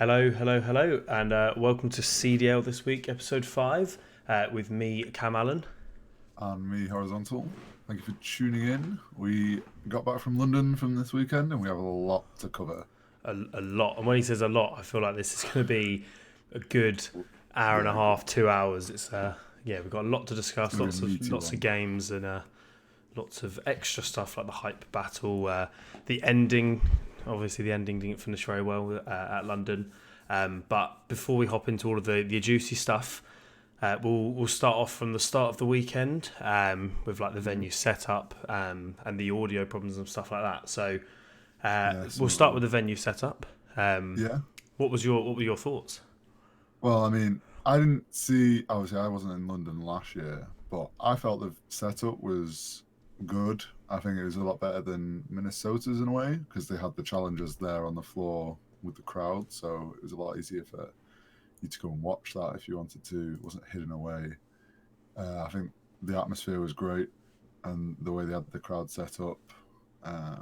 Hello, and welcome to CDL this week, episode 5, with me, camallenn. And me, Horizontal. Thank you for tuning in. We got back from London from this weekend and we have a lot to cover. A lot, and when he says a lot, I feel like this is going to be a good hour and a Yeah, half, 2 hours. We've got a lot to it's discuss, going to be a meaty lots of one. games and lots of extra stuff like the hype battle, the ending. Obviously, the ending didn't finish very well at London. But before we hop into all of the juicy stuff, we'll start off from the start of the weekend with like the venue setup and the audio problems and stuff like that. So we'll start with the venue setup. Yeah. What were your thoughts? Well, I mean, I didn't see, obviously, I wasn't in London last year, but I felt the setup was good. I think it was a lot better than Minnesota's in a way because they had the challengers there on the floor with the crowd. So it was a lot easier for you to go and watch that if you wanted to. It wasn't hidden away. I think the atmosphere was great and the way they had the crowd set up. Uh,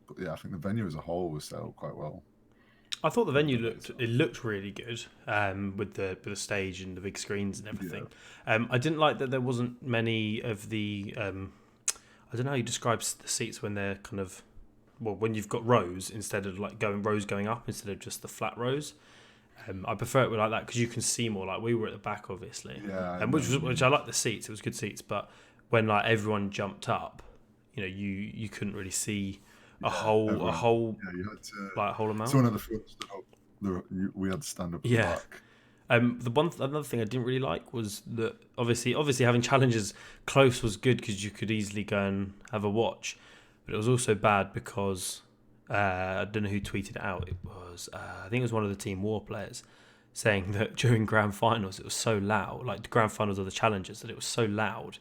but yeah, I think the venue as a whole was set up quite well. I thought the venue looked really good with the stage and the big screens and Yeah, everything. I didn't like that there wasn't many of the I don't know how you describe the seats when they're kind of when you've got rows instead of like rows going up instead of just the flat rows. I prefer it like that because you can see more. Like we were at the back, obviously, yeah, I and know what you which mean. I like the seats. It was good seats, but when like everyone jumped up, you couldn't really see a Yeah, everyone. whole Yeah, you had to. like whole amount. Someone at the front stood up. We had to stand up at the Yeah. back. Another thing I didn't really like was that obviously having challenges close was good because you could easily go and have a watch, but it was also bad because I don't know who tweeted it out. It was I think it was one of the Team War players saying that during grand finals it was so loud, like the grand finals of the challenges, that it was so loud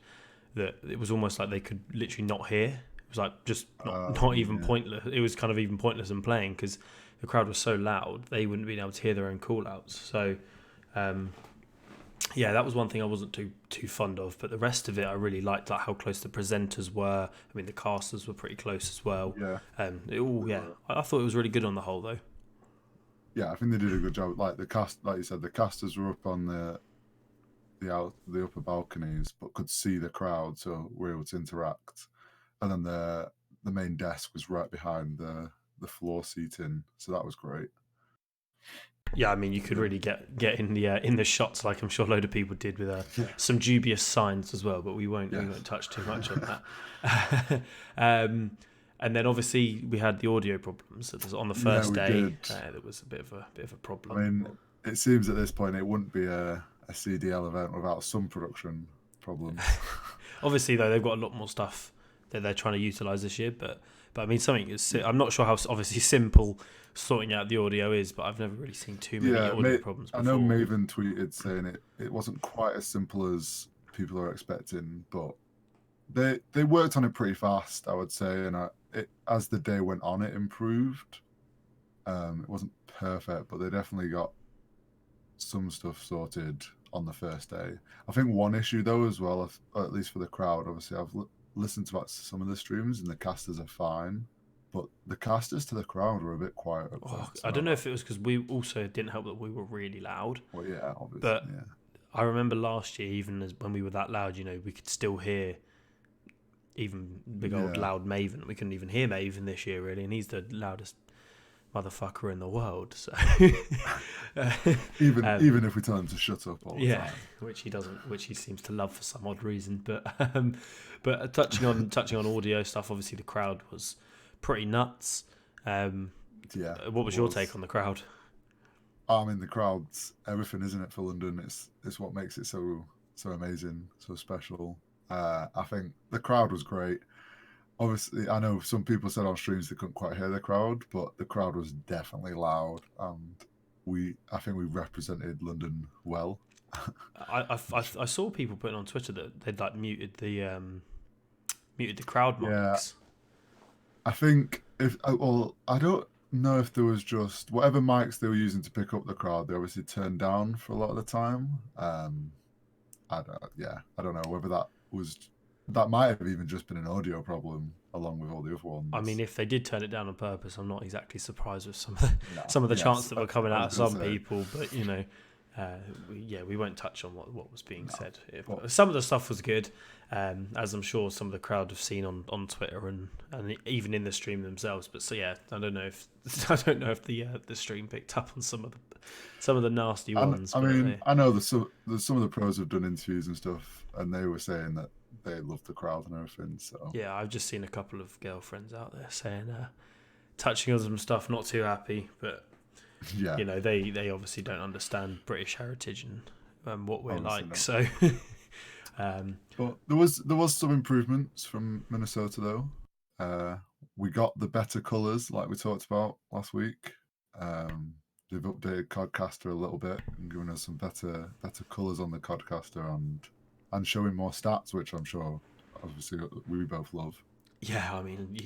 that it was almost like they could literally not hear. It was like just not even Yeah, pointless. It was kind of even pointless in playing because the crowd was so loud they wouldn't be able to hear their own call outs. So that was one thing I wasn't too fond of, but the rest of it I really liked, like how close the presenters were. I mean, the casters were pretty close as well. yeah, they Yeah, were. I thought it was really good on the whole, though. Yeah, I think they did a good job. Like the cast, like you said, the casters were up on the upper balconies, but could see the crowd, so we were able to interact. And then the main desk was right behind the floor seating, so that was great. Yeah, I mean, you could The, really get in the shots, like I'm sure a load of people did with yeah, some dubious signs as well, but we yeah, won't touch too much on that. And then obviously we had the audio problems. So on the yeah, first we day, did. there was a bit of a I problem. mean, it seems at this point it wouldn't be a CDL event without some production problems. Obviously, though, they've got a lot more stuff that they're trying to utilize this year. But I mean, something is. I'm not sure how obviously simple sorting out the audio is, but I've never really seen too many Yeah, audio problems I know before. Maven tweeted saying it wasn't quite as simple as people are expecting, but they worked on it pretty fast, I would say, and as the day went on, it improved. It wasn't perfect, but they definitely got some stuff sorted on the first day. I think one issue though, as well, at least for the crowd, obviously I've listened to some of the streams and the casters are fine, but the casters to the crowd were a bit quiet at Oh, points. I don't know if it was because we also didn't help that we were really loud. Well, yeah, obviously, But yeah, I remember last year, even as when we were that loud, we could still hear even big old yeah. loud Maven. We couldn't even hear Maven this year, really, and he's the loudest motherfucker in the world. So, Even if we tell him to shut up all the yeah, time. which he doesn't, which he seems to love for some odd reason. But touching on audio stuff, obviously the crowd was pretty nuts. Yeah, What it was your was. take on the crowd? I mean, the crowd's everything, isn't it, for London? It's what makes it so amazing, so special. I think the crowd was great. Obviously, I know some people said on streams they couldn't quite hear the crowd, but the crowd was definitely loud, and I think we represented London well. I saw people putting on Twitter that they'd like muted the crowd Yeah, mics. I think if well, I don't know if there was just whatever mics they were using to pick up the crowd. They obviously turned down for a lot of the time. I don't know whether that might have even just been an audio problem. along with all the other ones. I mean, if they did turn it down on purpose, I'm not exactly surprised with some of the Yes, chants that were coming I out of was gonna some say. people. But we won't touch on what was being said. But- Some of the stuff was good, as I'm sure some of the crowd have seen on Twitter and even in the stream themselves. But so yeah, I don't know if the stream picked up on some of the nasty ones. I but mean, I know some of the pros have done interviews and stuff, and they were saying that they love the crowd and everything. So yeah, I've just seen a couple of girlfriends out there saying, touching on some stuff, not too happy, but yeah, they obviously don't understand British heritage and what we're Obviously like. not. So, but there was some improvements from Minnesota though. We got the better colours like we talked about last week. They've updated Codcaster a little bit and given us some better colours on the Codcaster and showing more stats, which I'm sure obviously we both love. yeah, I mean,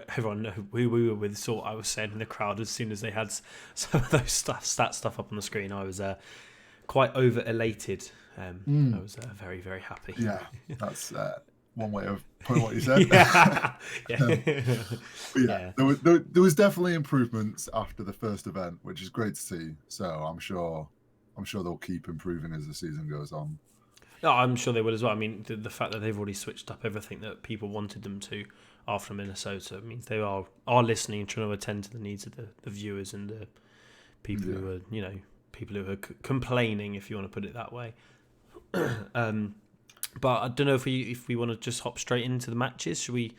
everyone know we were with sort. I was saying in the crowd as soon as they had some of those stat stuff up on the screen, I was quite over elated. I was very, very happy. Yeah, that's one way of putting what you said. yeah. Yeah. There was definitely improvements after the first event, which is great to see. So I'm sure they'll keep improving as the season goes on. No, I'm sure they will as well. I mean, the fact that they've already switched up everything that people wanted them to after Minnesota means they are listening and trying to attend to the needs of the viewers and the people who are, people who are complaining, if you want to put it that way. But I don't know if we want to just hop straight into the matches. Should we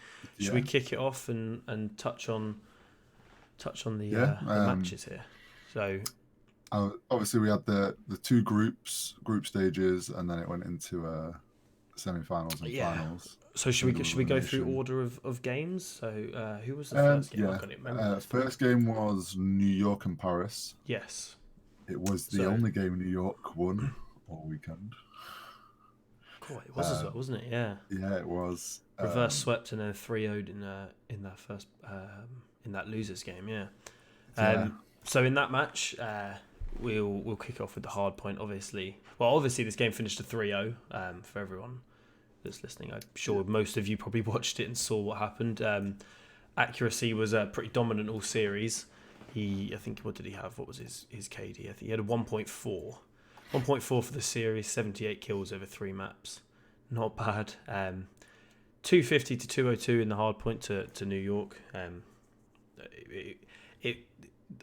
kick it off and touch on the matches here? So obviously we had the two group stages, and then it went into semi-finals and finals. So should we go through order of games? So who was the first game? I can't remember. First game was New York and Paris. Yes. It was the only game New York won all weekend. Cool, it was as well, wasn't it? Yeah. Yeah, it was. Reverse swept and then 3-0'd in that first in that losers game. Yeah. So in that match, we'll kick off with the hard point. Obviously, this game finished to 3-0. For everyone that's listening, I'm sure most of you probably watched it and saw what happened. Accuracy was pretty dominant all series. I think, what did he have? What was his KD? I think he had a 1.4. 1.4 for the series, 78 kills over 3 maps. Not bad. 250 to 202 in the hard point to New York.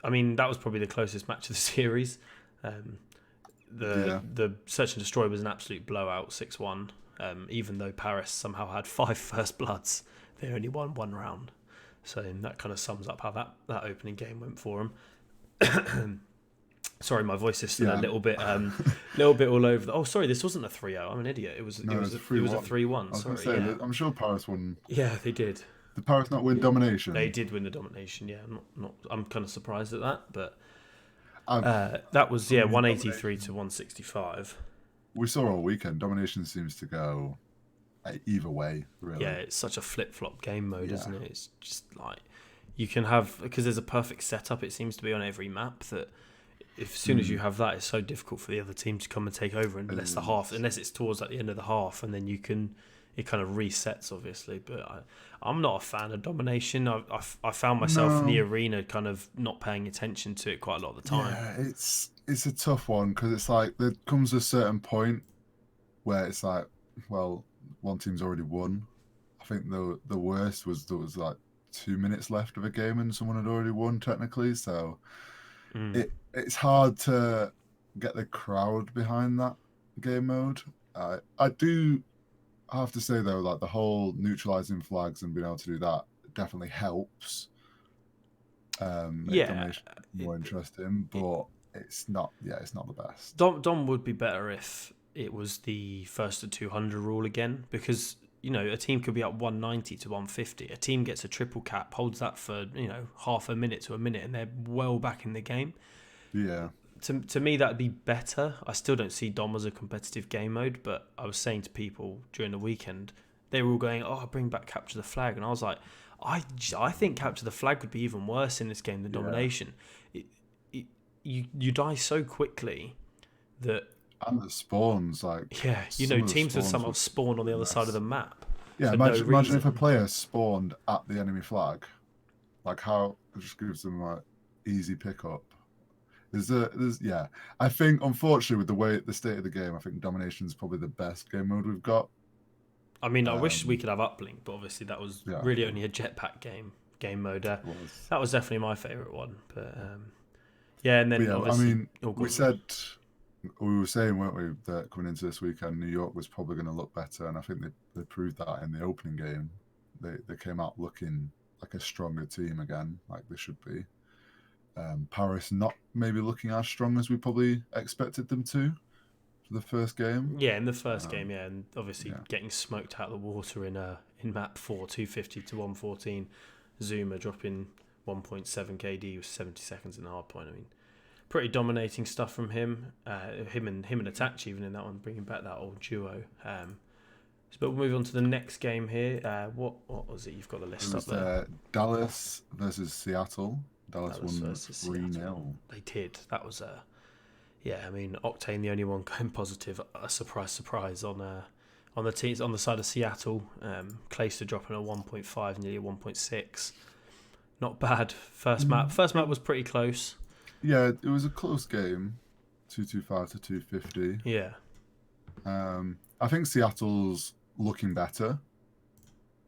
I mean, that was probably the closest match of the series. The Search and Destroy was an absolute blowout, 6-1. Even though Paris somehow had 5 first bloods, they only won 1 round. So that kind of sums up how that opening game went for them. Sorry, my voice is still a little bit all over. Oh, sorry, this wasn't a 3-0. I'm an idiot. It was a 3-1. Sorry, I'm sure Paris won. Yeah, they did. Did Paris not win domination? They did win the domination. Yeah, I'm kind of surprised at that, but that was 183 to 165. We saw all weekend. Domination seems to go either way, really. Yeah, it's such a flip-flop game mode, isn't it? It's just like you can have, because there's a perfect setup. It seems to be on every map that. As soon as you have that, it's so difficult for the other team to come and take over unless it's towards at the end of the half, and then it kind of resets, obviously. But I'm not a fan of domination. I found myself in the arena kind of not paying attention to it quite a lot of the time. Yeah, it's a tough one because it's like there comes a certain point where it's like, well, one team's already won. I think the worst was there was like 2 minutes left of a game and someone had already won technically, so. It's hard to get the crowd behind that game mode. I do have to say though, like the whole neutralizing flags and being able to do that definitely helps. More interesting, but it's not the best. Dom would be better if it was the first to 200 rule again, because a team could be up 190 to 150. A team gets a triple cap, holds that for half a minute to a minute, and they're well back in the game. Yeah. To me, that'd be better. I still don't see Dom as a competitive game mode, but I was saying to people during the weekend, they were all going, "Oh, bring back capture the flag," and I was like, I think capture the flag would be even worse in this game than domination. You die so quickly that. And the spawns, like teams would somehow spawn on the other side of the map. Yeah, for no imagine if a reason. player spawned at the enemy flag, like how it just gives them like easy pickup. Yeah. I think unfortunately with the way the state of the game, I think domination is probably the best game mode we've got. I mean, I wish we Um, could have uplink, but obviously that was yeah, really only a jetpack game mode. it was. That was definitely my favourite one. But yeah, and But then yeah, I obviously, mean, oh, we God. said we were saying, weren't we, that coming into this weekend, New York was probably going to look better, and I think they proved that in the opening game. They came out looking like a stronger team again, like they should be. Paris not maybe looking as strong as we probably expected them to for the first game. Yeah, in the first game, Um, yeah, and obviously yeah, getting smoked out of the water in map 4, 250 to 114. Zuma dropping 1.7 KD with 70 seconds in the hard point. I mean, pretty dominating stuff from him. Him and Atachi even in that one, bringing back that old duo. But we'll move on to the next game here. What was it? You've got the it list up was there. Dallas versus Seattle. Dallas Dallas won versus 3 Seattle. 0. They did. That was yeah. I mean, Octane the only one going positive. A surprise on the teams on the side of Seattle. Clayster dropping a 1.5, nearly a 1.6. Not bad. First map. First map was pretty close. Yeah, it was a close game, 225 to 250. Yeah. I think Seattle's looking better.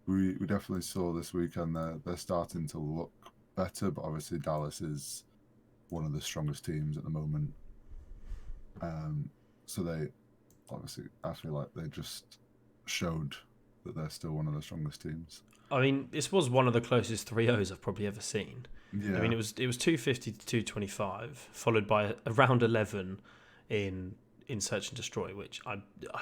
We definitely saw this weekend they're starting to look better, but obviously Dallas is one of the strongest teams at the moment. So they obviously, I feel like they just showed that they're still one of the strongest teams. I mean, this was one of the closest 3-0s I've probably ever seen. I mean, Yeah, it was 250 to 225, followed by a round 11 in Search and Destroy, which I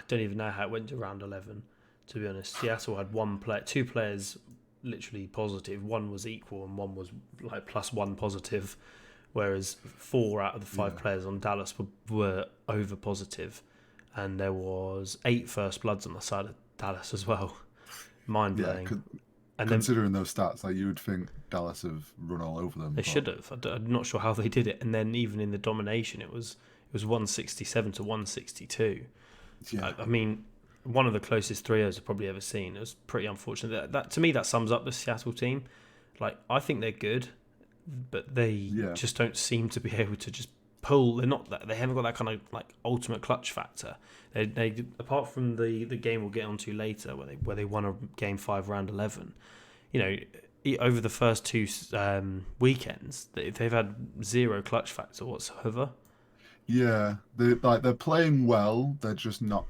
don't even know how it went to round 11. To be honest, Seattle had two players literally positive. One was equal, and one was like +1 positive. Whereas 4 out of the 5 yeah, players on Dallas were over positive, and there was 8 first bloods on the side of Dallas as well. Mind yeah. blowing. And then Considering those stats, like you would think Dallas have run all over them, they but should have. I'm not sure how they did it. And then even in the domination, it was 167 to 162. yeah, I mean, one of the closest 3-0s I've probably ever seen. It was pretty unfortunate. That to me, that sums up the Seattle team. Like, I think they're good, but they yeah, just don't seem to be able to just pull. They're not that. They haven't got that kind of like ultimate clutch factor. They apart from the game we'll get onto later, where they won a game 5 round 11. You know, over the first 2 weekends, they've had zero clutch factor whatsoever. yeah. They're playing well. They're just not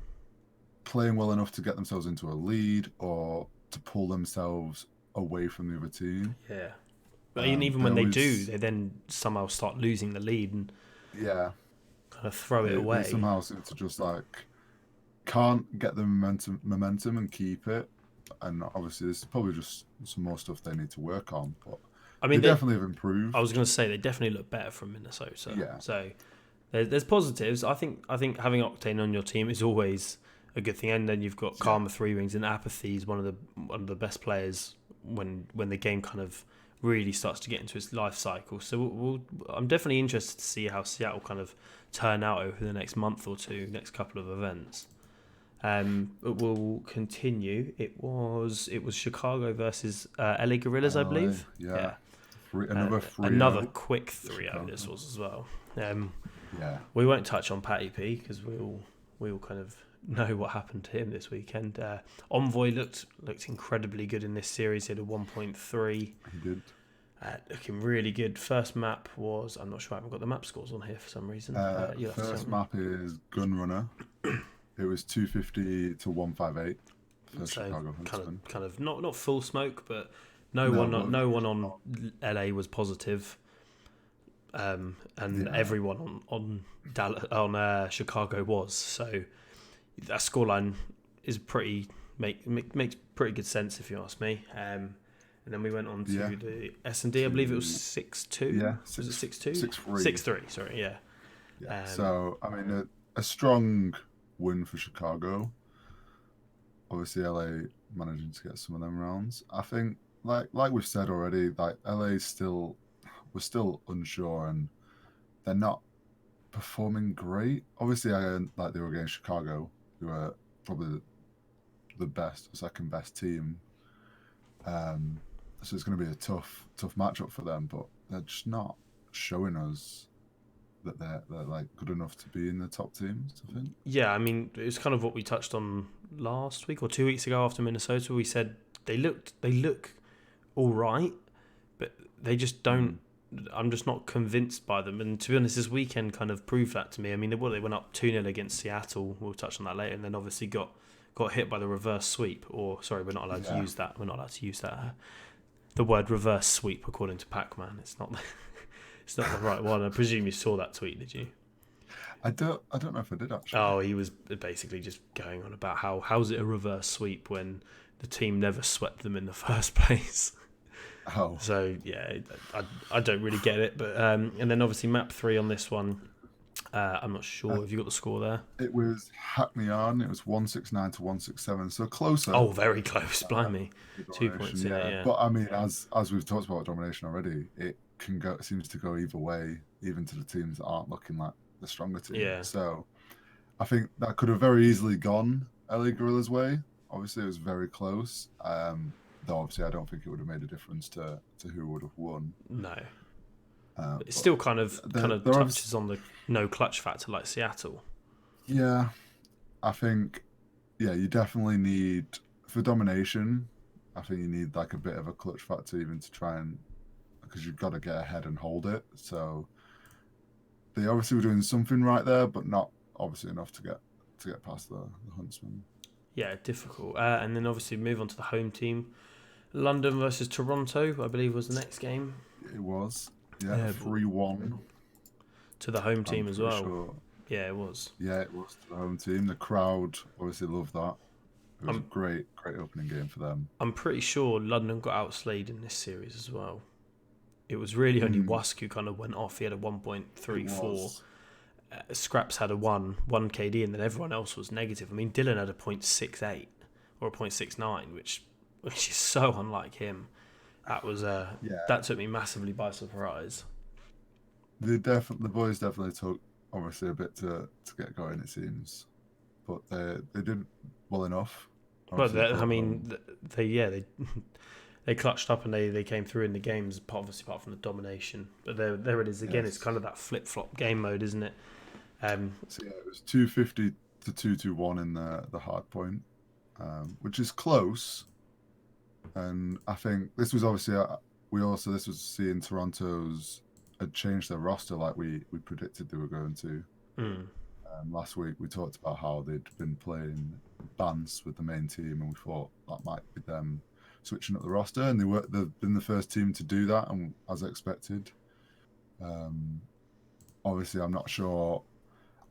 playing well enough to get themselves into a lead or to pull themselves away from the other team. Yeah. But even They when they do, always, they then somehow start losing the lead and yeah, kind of throw it they away. somehow seem to just like can't get the momentum and keep it. And obviously, there's probably just some more stuff they need to work on. But I they mean, definitely have I was improved. going to say they definitely look better from Minnesota. Yeah, So there's positives. I think having Octane on your team is always a good thing. And then you've got yeah, Karma 3 Rings and Apathy is one of the best players when the game kind of really starts to get into its life cycle. So I'm definitely interested to see how Seattle kind of turn out over the next month or two, next couple of events. But we'll continue. It was Chicago versus LA Gorillas, I LA, believe. yeah. Yeah, Another 3 another 0 quick for 3-0 this Chicago. was as well. Um, Yeah, we won't touch on Patty P because we all kind of know what happened to him this weekend. Envoy looked incredibly good in this series. He had a 1.3. he did. Looking really good. First map was, I'm not sure, I haven't got the map scores on here for some reason. You'll have to tell First me. map is Gunrunner. It was 250 to 158 for So Chicago Huntsmen. kind of not full smoke, but No, no one on LA was positive. And yeah, everyone on Chicago was. So that scoreline is makes pretty good sense if you ask me. And then we went on to yeah, the S&D. I believe it was 6-2. yeah, Was it 6-2? 6-3. 6-3. Sorry, yeah. Yeah. So I mean, a strong win for Chicago. Obviously, LA managing to get some of them rounds. I think, like we've said already, like LA we're still unsure and they're not performing great. Obviously, like they were against Chicago, who are probably the best, second best team. So it's going to be a tough matchup for them, but they're just not showing us that they're like good enough to be in the top teams. I think. Yeah, I mean, it was kind of what we touched on last week or 2 weeks ago after Minnesota. We said they look all right, but they just don't. I'm just not convinced by them. And to be honest, this weekend kind of proved that to me. I mean, they went up 2-0 against Seattle. We'll touch on that later. And then obviously got hit by the reverse sweep. Or, sorry, we're not allowed to use that. We're not allowed to use that. The word reverse sweep, according to Pac-Man. It's not it's not the right one. I presume you saw that tweet, did you? I don't know if I did actually. Oh, he was basically just going on about how's it a reverse sweep when the team never swept them in the first place. Oh. So yeah, I don't really get it, but and then obviously map 3 on this one. I'm not sure. Have you got the score there? It was Hackney on. It was 169 to 167, so closer. Oh, very close. Blimey, 2 points. Yeah. But I mean, as we've talked about domination already, it can go. It seems to go either way, even to the teams that aren't looking like the stronger team. Yeah. So I think that could have very easily gone LA Gorilla's way. Obviously, it was very close. Though obviously, I don't think it would have made a difference to who would have won. No. It still kind of touches on the no clutch factor like Seattle. Yeah, I think. Yeah, you definitely need for domination. I think you need like a bit of a clutch factor even to try and because you've got to get ahead and hold it. So they obviously were doing something right there, but not obviously enough to get past the Huntsmen. Yeah, difficult. And then obviously move on to the home team. London versus Toronto, I believe, was the next game. It was. Yeah, 3-1. To the home team as well. Sure. Yeah, it was. Yeah, it was to the home team. The crowd obviously loved that. It was a great opening game for them. I'm pretty sure London got outslayed in this series as well. It was really only Wusk who kind of went off. He had a 1.34. Scraps had a 1 KD, and then everyone else was negative. I mean, Dylan had a 0.68 or a 0.69, which is so unlike him. That was that took me massively by surprise. The boys definitely took obviously a bit to get going, it seems, but they did well enough. But I mean, they clutched up and they came through in the games, obviously apart from the domination. But there it is again. Yes. It's kind of that flip flop game mode, isn't it? So yeah, it was 250 to 221 in the hard point, which is close. And I think this was obviously this was seeing Toronto's had changed their roster like we predicted they were going to. Last week we talked about how they'd been playing Bance with the main team, and we thought that might be them switching up the roster, and they've been the first team to do that, and as expected. Obviously, I'm not sure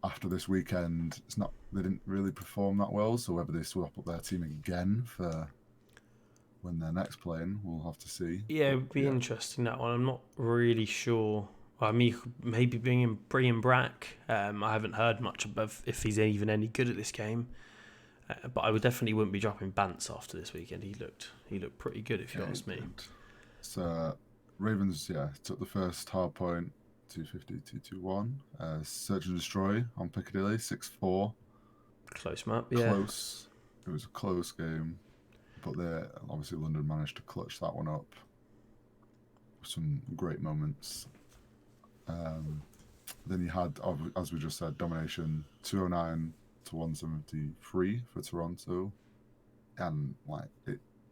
after this weekend. They didn't really perform that well, so whether they swap up their team again for when they're next playing, we'll have to see. Yeah, it would be interesting, that one. I'm not really sure. I mean, maybe bringing Brack. I haven't heard much about if he's even any good at this game. But I definitely wouldn't be dropping Bance after this weekend. He looked pretty good, if you ask me. So Ravens, took the first hard point, 250-221. Search and Destroy on Piccadilly, 6-4. Close map, yeah. Close. It was a close game. But obviously London managed to clutch that one up. Some great moments. Then you had, as we just said, domination 209 to 173 for Toronto, and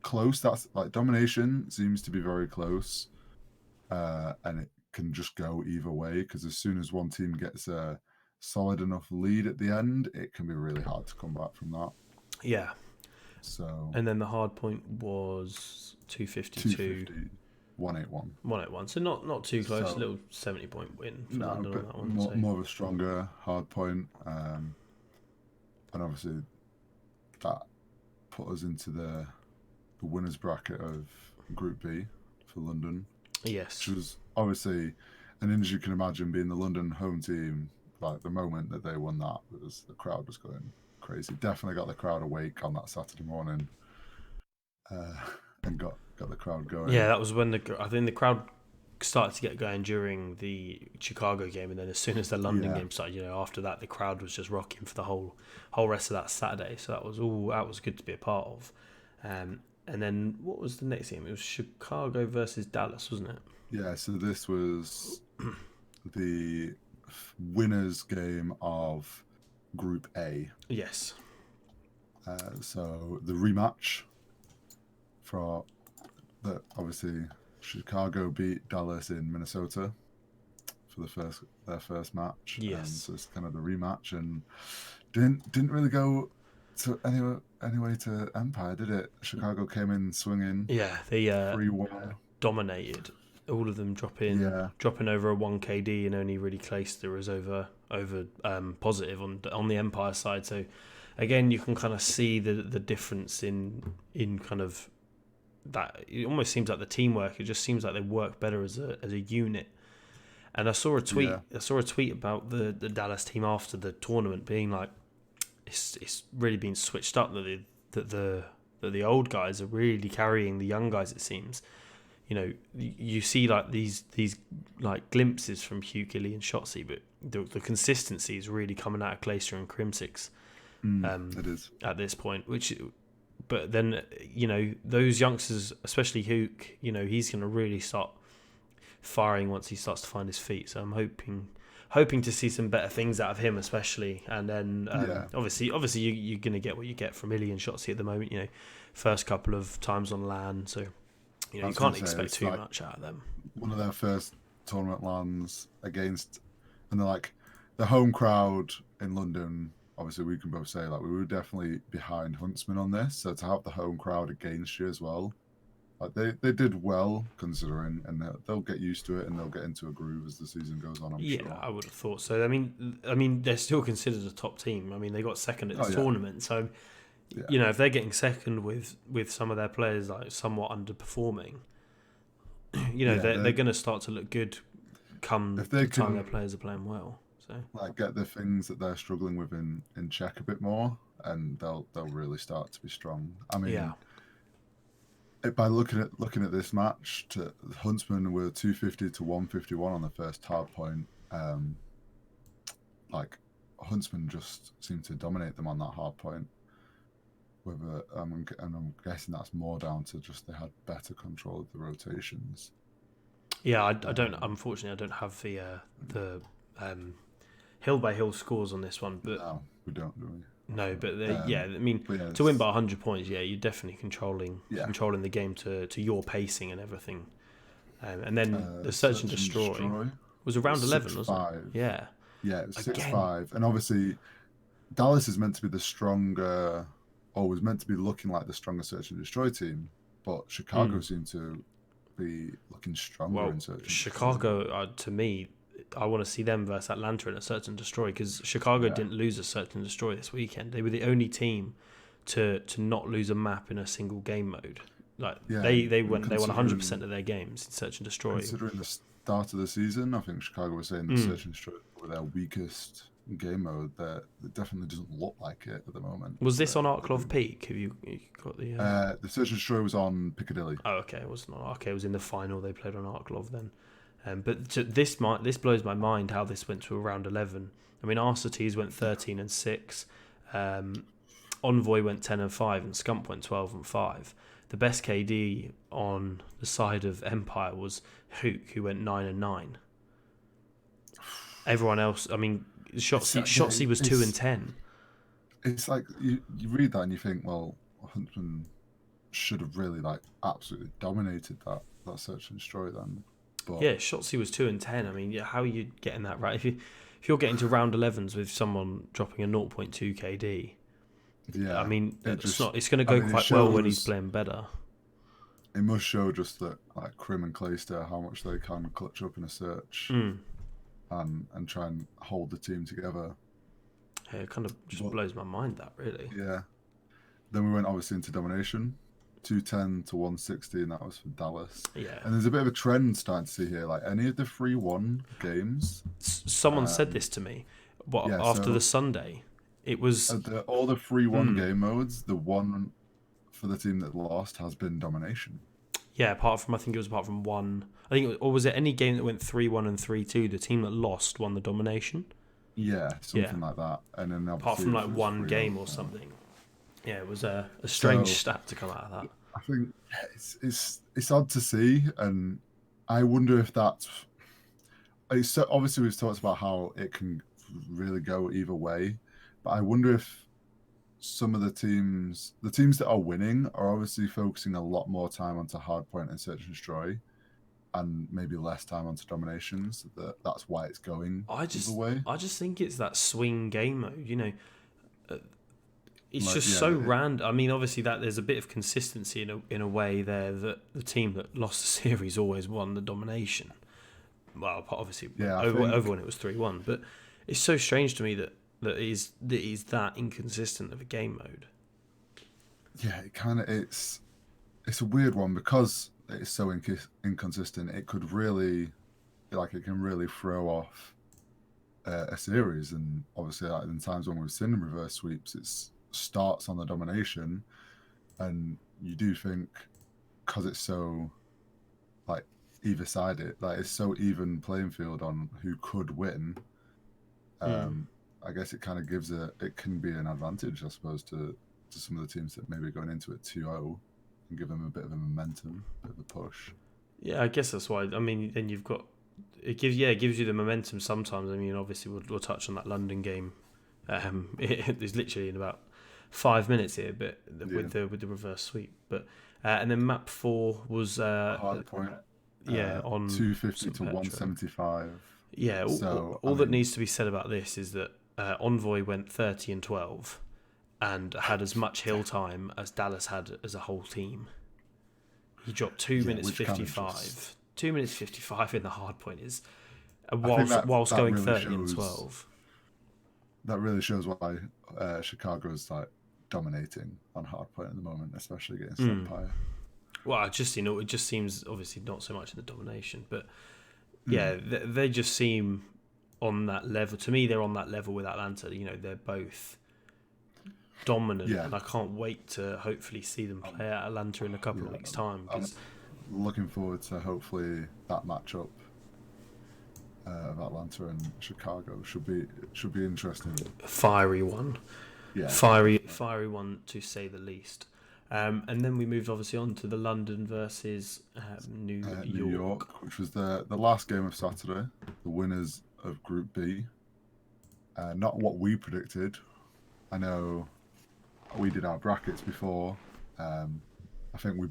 close. That's like domination seems to be very close, and it can just go either way because as soon as one team gets a solid enough lead at the end, it can be really hard to come back from that. Yeah. So. And then the hard point was 252. 181. 181. So not too close. A little 70-point win for London on that one. More of a stronger hard point. And obviously that put us into the winners bracket of Group B for London. Yes. Which was obviously, and as you can imagine, being the London home team, like the moment that they won that, the crowd was going crazy. Definitely got the crowd awake on that Saturday morning. And got the crowd going. Yeah, that was when I think the crowd started to get going during the Chicago game, and then as soon as the London game started, after that the crowd was just rocking for the whole rest of that Saturday. So that was good to be a part of. And then what was the next game? It was Chicago versus Dallas, wasn't it? Yeah, so this was the winners game of Group A. Yes. So the rematch for that, obviously Chicago beat Dallas in Minnesota for their first match. Yes. So it's kind of the rematch, and didn't really go to anyway to Empire, did it? Chicago came in swinging. Yeah, they 3-1. dominated. All of them dropping over a 1 KD, and only really Clayster was over positive on the Empire side. So again, you can kind of see the difference in kind of that. It almost seems like the teamwork. It just seems like they work better as a unit. And I saw a tweet. Yeah. I saw a tweet about the Dallas team after the tournament being like, it's really been switched up, that the old guys are really carrying the young guys. It seems, you see like these like glimpses from Hugh Gilly and Shotzi, but the consistency is really coming out of Clayster and Crimsix. It is at this point. But then those youngsters, especially Hugh, he's going to really start firing once he starts to find his feet. So I'm hoping to see some better things out of him, especially. And then obviously you're going to get what you get from Illy and Shotzi at the moment. First couple of times on LAN, so you can't expect too much out of them. One of their first tournament LANs against, and they're like the home crowd in London. Obviously, we can both say like we were definitely behind Huntsmen on this. So to have the home crowd against you as well, like they did well considering, and they'll get used to it and they'll get into a groove as the season goes on. I'm sure. Yeah, I would have thought so. I mean, they're still considered a top team. I mean, they got second at this tournament, so if they're getting second with some of their players like somewhat underperforming, they're going to start to look good come the time their players are playing well. So like get the things that they're struggling with in check a bit more, and they'll really start to be strong. I mean, by looking at this match, Huntsmen were 250 to 151 on the first hard point. Like Huntsmen just seemed to dominate them on that hard point. And I'm guessing that's more down to just they had better control of the rotations. Yeah, I don't. Unfortunately, I don't have the hill by hill scores on this one, but no, we don't, do we? No, but I mean, to win by 100 points, you're definitely controlling the game to your pacing and everything. And then the Search and Destroy was around 11, wasn't it? Yeah. Yeah, it was 6-5. And obviously, Dallas is meant to be the stronger, or was meant to be looking like the stronger Search and Destroy team, but Chicago seemed to be looking stronger in Search and Destroy. Chicago, to me, I want to see them versus Atlanta in a Search and Destroy, because Chicago didn't lose a Search and Destroy this weekend. They were the only team to not lose a map in a single game mode. Like they won 100% of their games in Search and Destroy. Considering the start of the season, I think Chicago was saying the Search and Destroy were their weakest game mode. That it definitely doesn't look like it at the moment. Was this on Arklov Peak? Have you got the Search and Destroy was on Piccadilly. Oh, okay, it wasn't on Arklov. It was in the final. They played on Arklov then. But this blows my mind how this went to around 11. I mean, Arcetes went 13-6, Envoy went 10-5, and Scump went 12-5. The best KD on the side of Empire was Hook, who went 9-9. Everyone else, I mean, Shotzi was 2-10. It's like you read that and you think, well, Huntsman should have really absolutely dominated that Search and Destroy then. But yeah, Shotzi was 2-10. I mean, how are you getting that right? If you're getting to round 11s with someone dropping a 0.2 KD, I mean, it's going to go quite well when he's playing better. It must show just that Crim and Clayster, how much they can clutch up in a search and try and hold the team together. Yeah, it kind of just blows my mind, that really. Yeah. Then we went obviously into domination. 210 to 160, and that was for Dallas. Yeah. And there's a bit of a trend starting to see here. Like any of the 3-1 games. Someone said this to me. After the Sunday, it was all the 3-1 game modes. The one for the team that lost has been domination. Yeah, apart from one. I think, or was it any game that went 3-1 and 3-2? The team that lost won the domination. Yeah, Yeah, something like that. And then apart obviously from if like it was one 3-0, game or something. Yeah, it was a strange So stat to come out of that. I think it's odd to see, and I wonder if that's. It's so, obviously we've talked about how it can really go either way, but I wonder if some of the teams that are winning, are obviously focusing a lot more time onto hardpoint and search and destroy, and maybe less time onto dominations. That's why it's going I either just, way. I just think it's that swing game mode. It's Like just yeah, so random. I mean, obviously that there's a bit of consistency in a way there that the team that lost the series always won the domination. Well, obviously yeah. I over think when it was 3-1, but it's so strange to me that is that inconsistent of a game mode. yeah, it kind of it's a weird one because it's so inconsistent. It could really it can really throw off a series, and obviously like, in times when we've seen reverse sweeps, it starts on the domination, and you do think because it's so like either sided, like it's so even playing field on who could win. Mm. I guess it kind of it can be an advantage, I suppose, to some of the teams that maybe are going into it 2-0 and give them a bit of a momentum, a bit of a push. Yeah, I guess that's why. I mean, then you've got it gives you the momentum sometimes. I mean, obviously we'll touch on that London game. It's literally in about 5 minutes here, but Yeah, with the reverse sweep. But and then map 4 was hard point, on 250 St to Petro. 175. Yeah, So I all that mean, needs to be said about this is that Envoy went 30 and 12 and had as much hill time as Dallas had as a whole team. He dropped 2 yeah, minutes which kind of just 55. 2 minutes 55 in the hard point is I think whilst that going really 30 and shows 12. why Chicago's like dominating on hardpoint at the moment, especially against Mm. Empire. Well, it just seems obviously not so much in the domination, but Mm. yeah, they just seem on that level. To me, they're on that level with Atlanta. They're both dominant, Yeah, and I can't wait to hopefully see them play at Atlanta in a couple of yeah. weeks' time I'm because looking forward to hopefully that matchup of Atlanta and Chicago should be interesting. fiery one, Yeah, definitely. fiery one to say the least. And then we moved obviously on to the London versus New New York. York, which was the last game of Saturday, the winners of Group B. Not what we predicted. I know we did our brackets before. I think we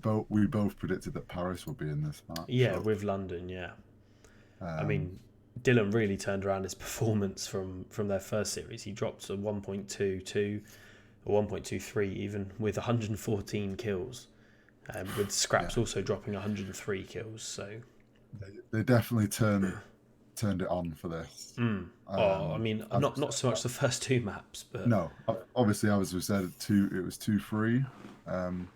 both predicted that Paris would be in this Yeah, matchup. with London, yeah. I Um, mean, Dylan really turned around his performance from their first series. He dropped a 1.22 or 1.23 even with 114 kills, with yeah, Scraps also dropping 103 kills. So, they definitely turned it on for this. oh, I mean, As we not said, so much the first two maps, but no, obviously, as we said, it was 2-3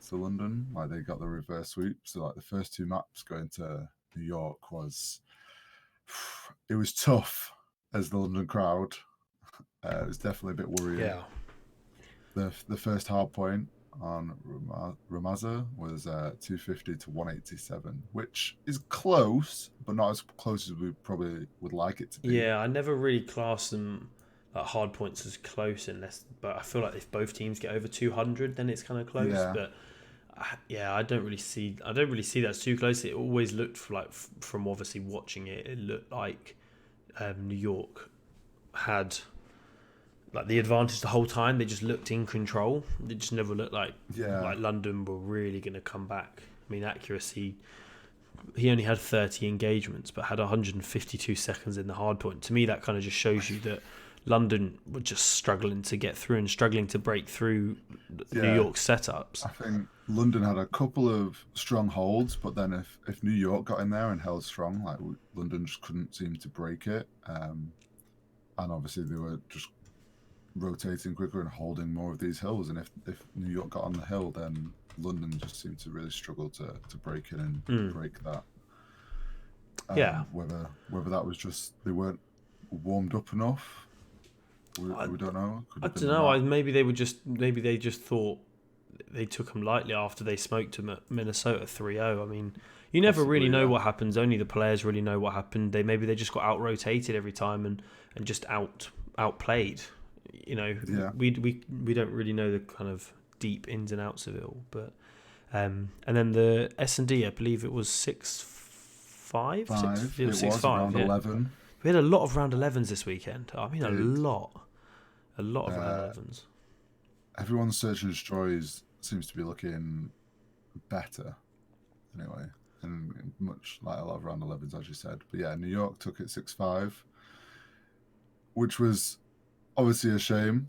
to London. Like they got the reverse sweep. So like the first two maps going to New York it was tough as the London crowd. It was definitely a bit worrying. yeah, The first hard point on Ramaza was 250 to 187, which is close, but not as close as we probably would like it to be. yeah. I never really class them like hard points as close unless, but I feel like if both teams get over 200, then it's kind of close. Yeah, But yeah, I don't really see that as too close. It always looked from obviously watching it, it looked like New York had like the advantage the whole time. They just looked in control. It just never looked yeah. like London were really going to come back. I mean, accuracy. He only had 30 engagements, but had 152 seconds in the hard point. To me, that kind of just shows you that London were just struggling to get through and struggling to break through New Yeah, York's setups. I think London had a couple of strong holds, but then if New York got in there and held strong, like London just couldn't seem to break it. And obviously they were just rotating quicker and holding more of these hills. And if New York got on the hill, then London just seemed to really struggle to break in and break that. Yeah, Whether that was just they weren't warmed up enough, I, we don't know. Could I have don't been the know. map. Maybe they just thought they took them lightly after they smoked them at Minnesota 3-0. I mean, you never really Possibly, know yeah. what happens. Only the players really know what happened. Maybe they just got out rotated every time and just outplayed. You know, Yeah. we don't really know the kind of deep ins and outs of it all. But and then the S&D, I believe it was 6-5. It was It was 6-5. around Yeah, 11. we had a lot of round 11s this weekend. I mean, Did a lot of round uh, 11s. everyone's search and destroys seems to be looking better anyway, and much like a lot of round 11s, as you said. But yeah, New York took it 6-5, which was obviously a shame.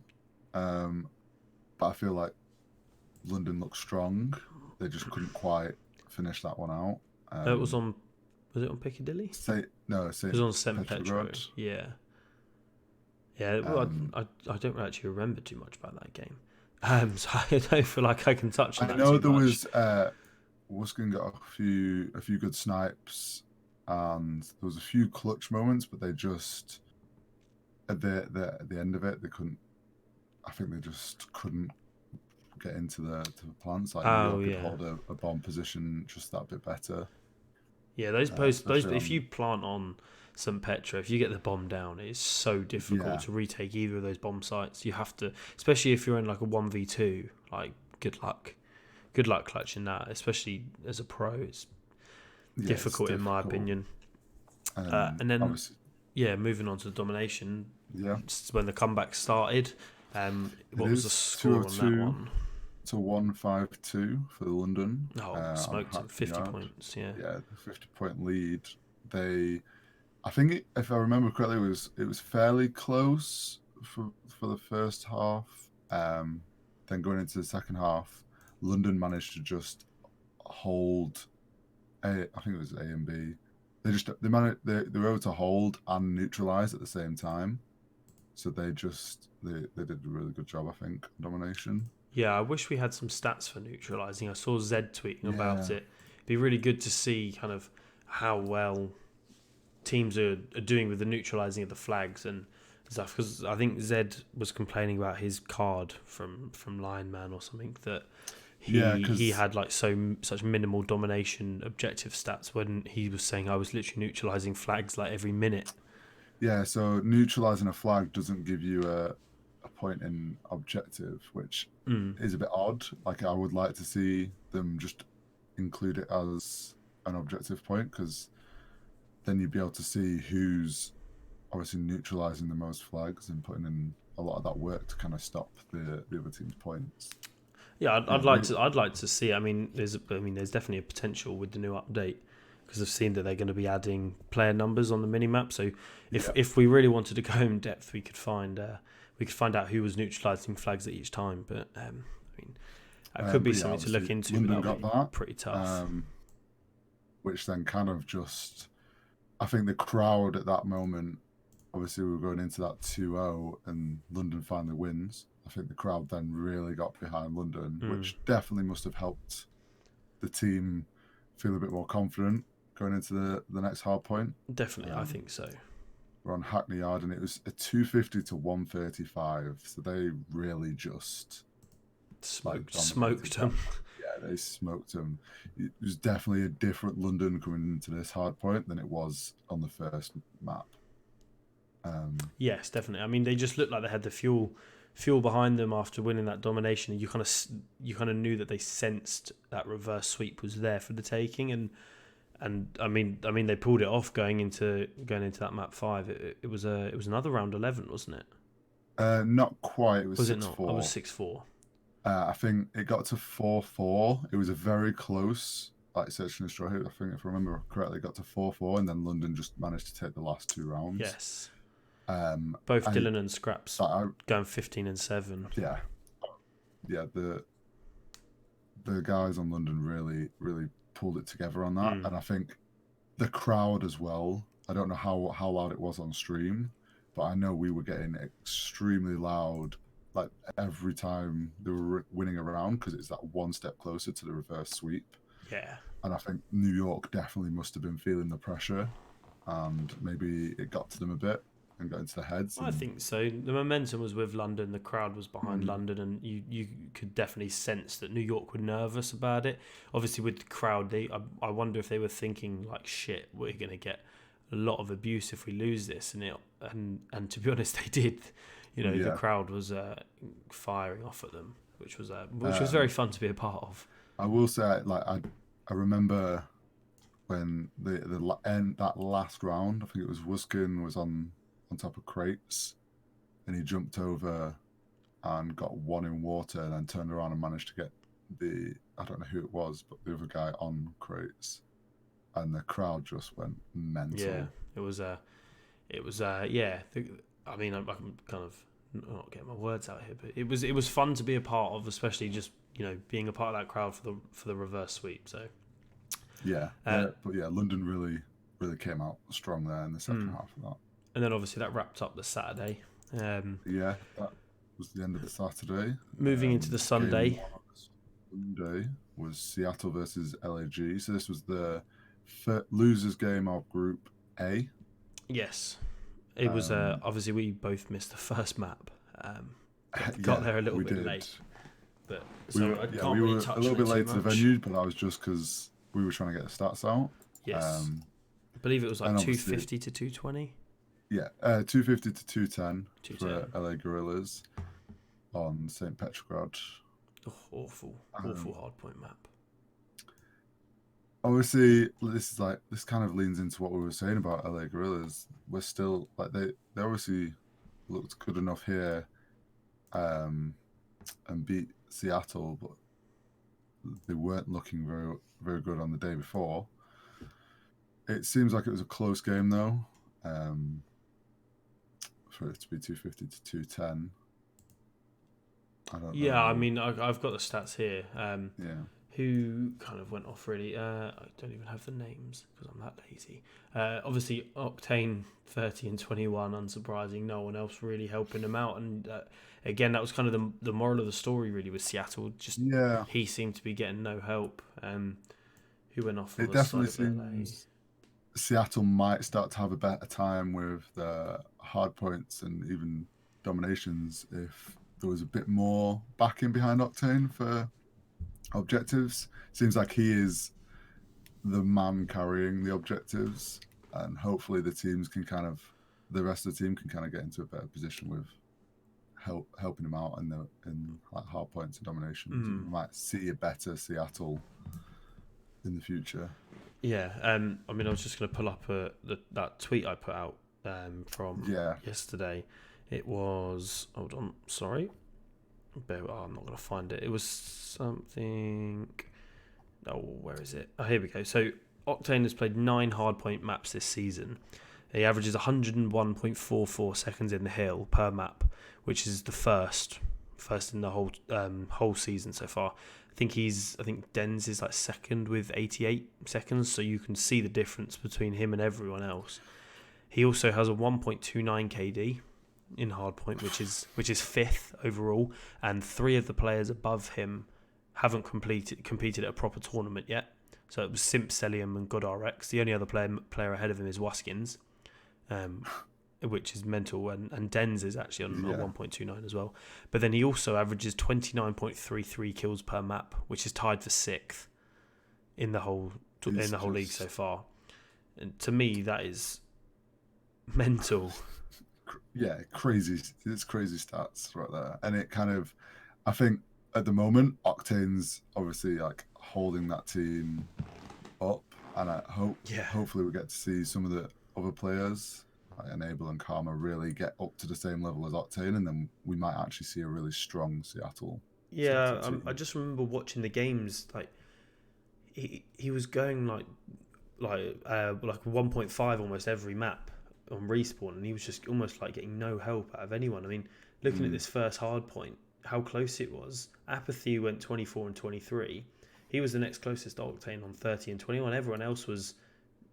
But I feel like London looked strong. They just couldn't quite finish that one out. It was on. Was it on Piccadilly? St. No, It St. was on St. Petro. Petrograd. Yeah. Yeah, well, I don't actually remember too much about that game. So I don't feel like I can touch on I that know too there much. was Wuskin got a few good snipes, and there was a few clutch moments, but they just at the end of it they couldn't. I think they just couldn't get into the plants. Like New Oh York could yeah, hold a bomb position just that bit better. yeah. Those. Especially If you on plant on St. Petro, if you get the bomb down, it's so difficult yeah to retake either of those bomb sites. You have to, especially if you're in like a 1v2. Like, good luck clutching that, especially as a pro. It's yeah it's difficult in my difficult. opinion. And And then obviously yeah, moving on to the domination. yeah When the comeback started. it What was the is score on that 202 one? to 152 for London Oh, on smoked him. Hackney 50 Yard. points, yeah. Yeah, the 50-point lead. I think if I remember correctly, it was fairly close for the first half. Then going into the second half, London managed to just hold I think it was A and B. They were able to hold and neutralize at the same time. So they did a really good job, I think, domination. Yeah, I wish we had some stats for neutralising. I saw Zed tweeting about Yeah, it. It'd be really good to see kind of how well teams are doing with the neutralising of the flags and stuff. Because I think Zed was complaining about his card from Lineman or something that yeah, he because had like such minimal domination objective stats when he was saying I was literally neutralising flags like every minute. yeah, so neutralizing a flag doesn't give you a point in objective, which Mm. is a bit odd. Like I would like to see them just include it as an objective point because then you'd be able to see who's obviously neutralizing the most flags and putting in a lot of that work to kind of stop the other team's points. Yeah, Yeah, I'd like to see. I mean, there's definitely a potential with the new update because I've seen that they're going to be adding player numbers on the mini map. So yeah, if we really wanted to go in depth, we could find out who was neutralising flags at each time. But I mean, that could be but yeah, something to look obviously into. London But that got would be that, pretty tough. which then kind of just I think the crowd at that moment, obviously we were going into that 2-0 and London finally wins. I think the crowd then really got behind London, which definitely must have helped the team feel a bit more confident going into the next hard point. Definitely, I think so. We're on Hackney Yard and it was a 250 to 135. So they really just Smoked them. Yeah, they smoked them. It was definitely a different London coming into this hard point than it was on the first map. Yes, definitely. I mean, they just looked like they had the fuel behind them after winning that domination. You kind of knew that they sensed that reverse sweep was there for the taking, and I mean they pulled it off going into that map 5. It was another round 11, wasn't it? Not quite. It Was it 6-4. not? I was 6-4. I think it got to 4-4. It was a very close, like search and destroy. I think if I remember correctly, it got to 4-4, and then London just managed to take the last 2 rounds. Yes. Both Dylan and Scraps going 15-7. Yeah, yeah. The guys on London really pulled it together on that, and I think the crowd as well. I don't know how loud it was on stream, but I know we were getting extremely loud like every time they were winning a round because it's that one step closer to the reverse sweep. Yeah. And I think New York definitely must have been feeling the pressure, and maybe it got to them a bit. and got into the heads. I And think so. The momentum was with London. The crowd was behind mm, London, and you could definitely sense that New York were nervous about it. Obviously, with the crowd, I wonder if they were thinking like, "Shit, we're gonna get a lot of abuse if we lose this." And to be honest, they did. The yeah, crowd was firing off at them, which was very um, fun to be a part of. I will say, like I remember when end that last round. I think it was Wuskin was on top of crates, and he jumped over and got one in water, and then turned around and managed to get the I don't know who it was, but the other guy on crates, and the crowd just went Yeah, mental. yeah. I mean, I'm kind of not getting my words out here, but it was fun to be a part of, especially just being a part of that crowd for the reverse sweep. So Yeah, uh, but yeah, London really came out strong there in the second mm. half of that. and then obviously that wrapped up the Saturday. Um, Yeah, that was the end of the Saturday. moving into the Game Sunday, one of the Sunday was Seattle versus LAG. So this was the losers game of Group A. yes, it was. Um, Obviously, we both missed the first map. Got yeah, there a little we bit did. late, but so I can't We really were a touch little on it bit too late to the much. venue, but that was just because we were trying to get the stats out. Yes, Um, I believe it was like and two obviously, fifty to 220. yeah, 250 to 210 for 210. LA Gorillas on St. Petrograd. Oh, awful Um, hard point map. Obviously, this kind of leans into what we were saying about LA Gorillas. We're still like they obviously looked good enough here, um, and beat Seattle, but they weren't looking very good on the day before. It seems like it was a close game though, for it to be 250 to 210. I don't Yeah, I know. mean, I've got the stats here. Yeah, Who kind of went off really? I don't even have the names because I'm that lazy. Obviously, Octane 30 and 21, unsurprising. No one else really helping him out. And again, that was kind of the moral of the story really with Seattle. Just yeah. he seemed to be getting no help. Who went off on It the side definitely of LA? seems Seattle might start to have a better time with the hard points and even dominations if there was a bit more backing behind Octane for objectives. Seems like he is the man carrying the objectives, and hopefully the rest of the team can kind of get into a better position with helping him out in like hard points and dominations, and Mm. we might see a better Seattle in the future. Yeah, I mean, I was just going to pull up that tweet I put out from Yeah, yesterday. It was, hold on, sorry. I'm not going to find it. It was something. Oh, where is it? Oh, here we go. So Octane has played 9 hardpoint maps this season. He averages 101.44 seconds in the hill per map, which is the first in the whole season so far. I think Denz is like second with 88 seconds, so you can see the difference between him and everyone else. He also has a 1.29 KD in hardpoint, which is fifth overall, and 3 of the players above him haven't competed at a proper tournament yet. So it was Simp, Celium, and GodRx. The only other player ahead of him is Waskins, which is mental, and Denz is actually on yeah, 1.29 as well. But then he also averages 29.33 kills per map, which is tied for 6th in the whole league so far. And to me, that is mental. yeah, crazy. It's crazy stats right there, and it kind of, I think at the moment, Octane's obviously like holding that team up, and Yeah. hopefully we get to see some of the other players like Enable and Karma really get up to the same level as Octane, and then we might actually see a really strong Seattle Yeah, I team. just remember watching the games. Like he was going like 1.5 almost every map on respawn, and he was just almost like getting no help out of anyone. I mean, looking at Mm, this first hard point, how close it was. Apathy went 24 and 23. He was the next closest to Octane on 30 and 21. Everyone else was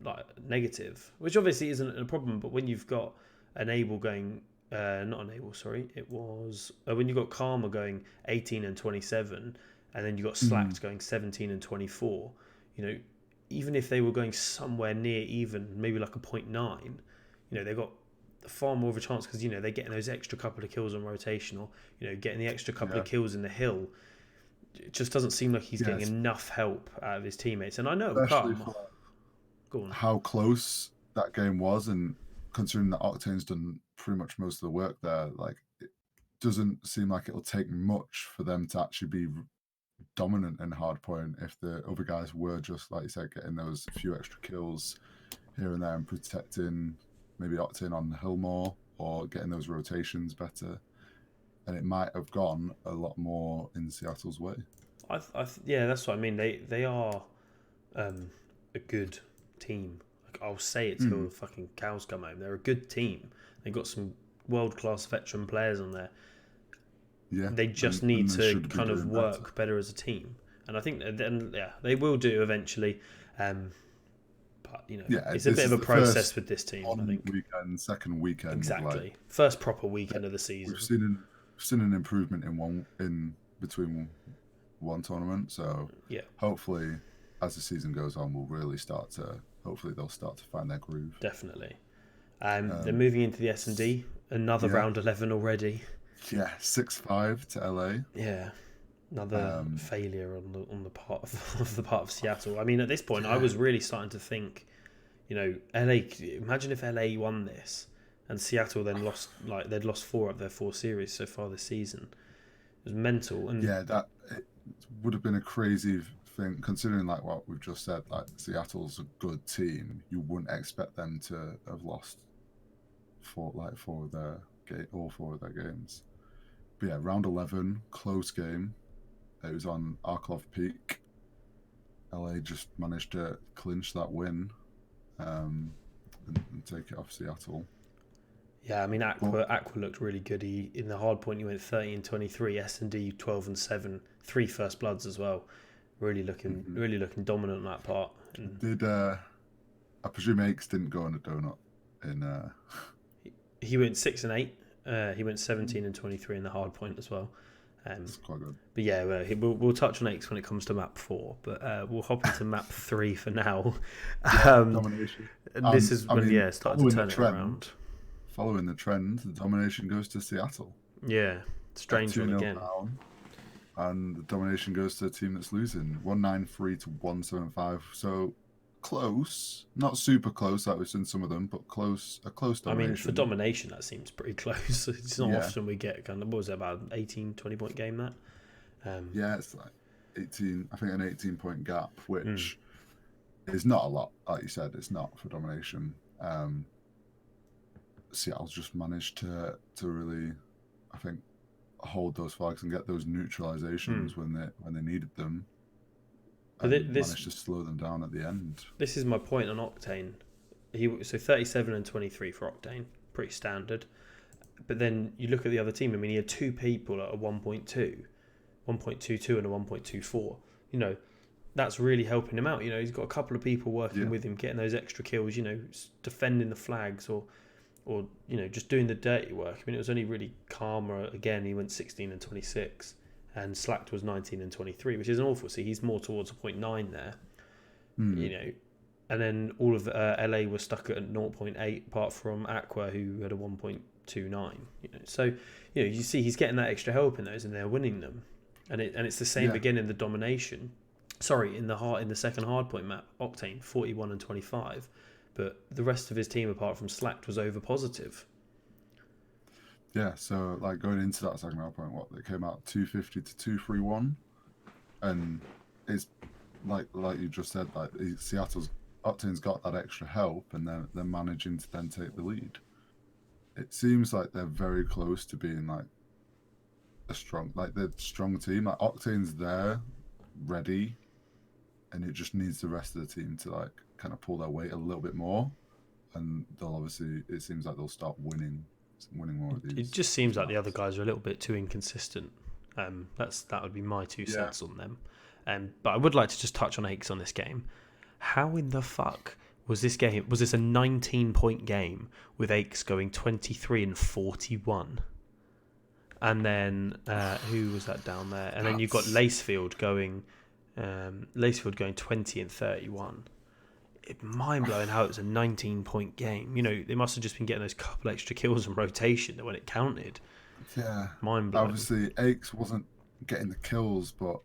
like negative, which obviously isn't a problem. But when you've got Enable going, not Enable, sorry, it was when you got Karma going 18 and 27, and then you got mm, Slacked going 17 and 24. You know, even if they were going somewhere near even, maybe like a 0.9, they got far more of a chance because they're getting those extra couple of kills on rotation, or getting the extra couple Yeah. of kills in the hill. It just doesn't seem like he's getting enough help out of his teammates, and I know it'll Especially come. for Go on. how close that game was, and considering that Octane's done pretty much most of the work there, like it doesn't seem like it'll take much for them to actually be dominant in hardpoint if the other guys were just, like you said, getting those few extra kills here and there and protecting maybe Octane on the hill more, or getting those rotations better. And it might have gone a lot more in Seattle's way. Yeah, that's what I mean. They are a good team. Like, I'll say it till the fucking cows come home. They're a good team. They've got some world-class veteran players on there. Yeah, they just need to kind of work better as a team, and I think they will do eventually. But it's a bit of a process with this team. I think second weekend, exactly. First proper weekend of the season. We've seen an improvement in between one tournament. So hopefully, as the season goes on, we'll really start to. Hopefully, they'll start to find their groove. Definitely. They're moving into the S&D. Another round 11 already. Yeah, 6-5 to LA. Yeah, another failure on the part of Seattle. I mean, at this point, I was really starting to think, LA. Imagine if LA won this, and Seattle then lost. Like, they'd lost 4 of their 4 series so far this season. It was mental. And that it would have been a crazy thing, considering like what we've just said. Like, Seattle's a good team. You wouldn't expect them to have lost all 4 of their games. But yeah, round 11, close game. It was on Arklov Peak. LA just managed to clinch that win and take it off Seattle. Yeah, I mean, Aqua looked really good. In the hard point, he went 30-23, S&D 12-7, 3 first bloods as well. Really looking dominant on that part. Did I presume Aches didn't go on a donut in? He went 6-8. He went 17-23 in the hard point as well. That's quite good. But yeah, we'll touch on Aches when it comes to map 4. But we'll hop into map 3 for now. Domination. This is when started to turn it around. Following the trend, the domination goes to Seattle. Yeah, strange one again. And the domination goes to the team that's losing, 193 to 175. So close, not super close like we've seen some of them, but close. A close domination. I mean, for domination, that seems pretty close. It's not often we get kind of, what was it, about 18, 20 point game that? Yeah, it's like 18. I think an 18-point gap, which is not a lot. Like you said, it's not for domination. Seattle's just managed to really, I think, hold those flags and get those neutralizations when they needed them. And managed to slow them down at the end. This is my point on Octane. So 37-23 for Octane, pretty standard. But then you look at the other team. I mean, he had 2 people at a 1.2, 1.22 and a 1.24. That's really helping him out. He's got a couple of people working with him, getting those extra kills. Defending the flags or just doing the dirty work. I mean, it was only really Karma again. He went 16-26. And Slacked was 19-23, which is an awful. See, he's more towards a 0.9 there, and then all of LA was stuck at 0.8, apart from Aqua, who had a 1.29. So you see he's getting that extra help in those, and they're winning them, and it's the same again in the domination. Sorry, in the second hardpoint map, Octane 41-25, but the rest of his team, apart from Slacked, was over positive. Yeah, so like going into that second hard point, they came out 250 to 231, and it's like you just said, like Octane's got that extra help, and they're managing to then take the lead. It seems like they're very close to being like a strong team. Like Octane's there, ready, and it just needs the rest of the team to like kind of pull their weight a little bit more, and it seems like they'll start winning more of these. It just seems like the other guys are a little bit too inconsistent. That would be my 2 cents on them. But I would like to just touch on Aches on this game. How in the fuck was this game? Was this a 19-point game with Aches going 23-41? And then who was that down there? And then you've got Lacefield going 20-31. mind blowing how it was a 19-point game. You know, they must have just been getting those couple extra kills and rotation when it counted. Yeah, Mind blowing. obviously Aches wasn't getting the kills, but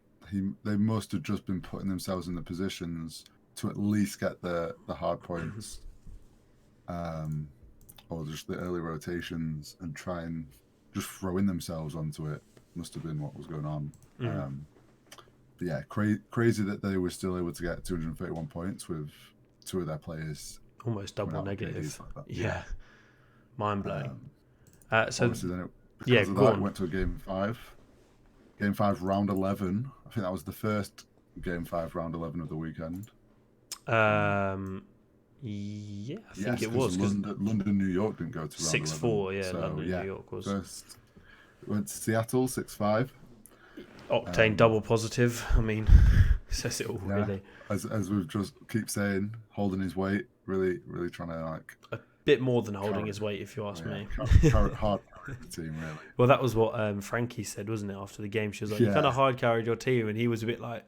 they must have just been putting themselves in the positions to at least get the hard points, or just the early rotations, and try and just throwing themselves onto it. Must have been what was going on. But yeah, crazy that they were still able to get 231 points with two of their players Almost double negative. like that. Yeah. Mind blowing. So Obviously, then yeah, because of go that, on. it went to a game 5. Game 5, round 11. I think that was the first game 5, round 11 of the weekend. Yeah, I think Yes, it was because London, New York didn't go to round 11. 6-4. Yeah, So, London, New York was. First, went to Seattle 6-5. Octane double positive. I mean, says it all really. As we've just keep saying, holding his weight, really, really trying to like A bit more than holding his weight, if you ask me. hard the team, really. Well, that was what Frankie said, wasn't it? After the game, she was like, "You kind of hard carried your team," and he was a bit like,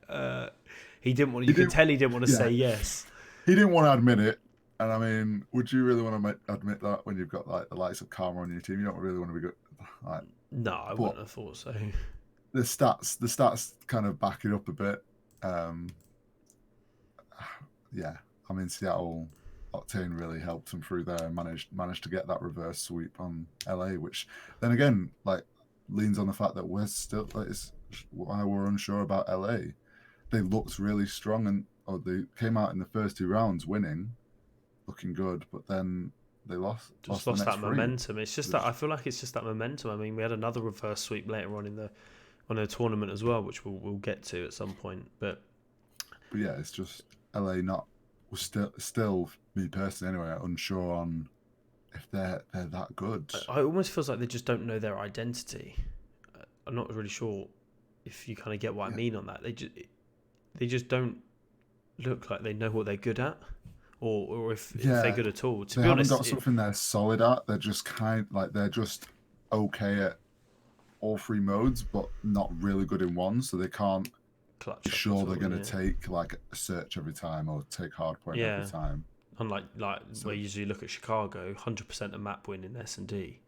he didn't want. You could tell he didn't want to say yes. He didn't want to admit it, and I mean, would you really want to admit that when you've got like the likes of Karma on your team? You don't really want to be good. Like, no, I wouldn't have thought so. The stats kind of back it up a bit. Yeah, I mean, Seattle Octane really helped them through there and managed to get that reverse sweep on LA, which then again like leans on the fact that we're still it's why we're unsure about LA. They looked really strong and they came out in the first 2 rounds winning, looking good, but then they lost that momentum. It's just that I feel like it's just that momentum. I mean, we had another reverse sweep later on in the tournament as well, which we'll get to at some point. But yeah, it's just LA was still me personally anyway, unsure on if they're that good. I almost feels like they just don't know their identity. I'm not really sure if you kind of get what I mean on that. They just don't look like they know what they're good at, or if they're good at all. To be honest, they haven't got something they're solid at. They're just they're just okay at all 3 modes, but not really good in one. So they can't be sure they're going to take like a search every time or take hardpoint every time. Unlike where you usually look at Chicago, 100% a map win in S&D.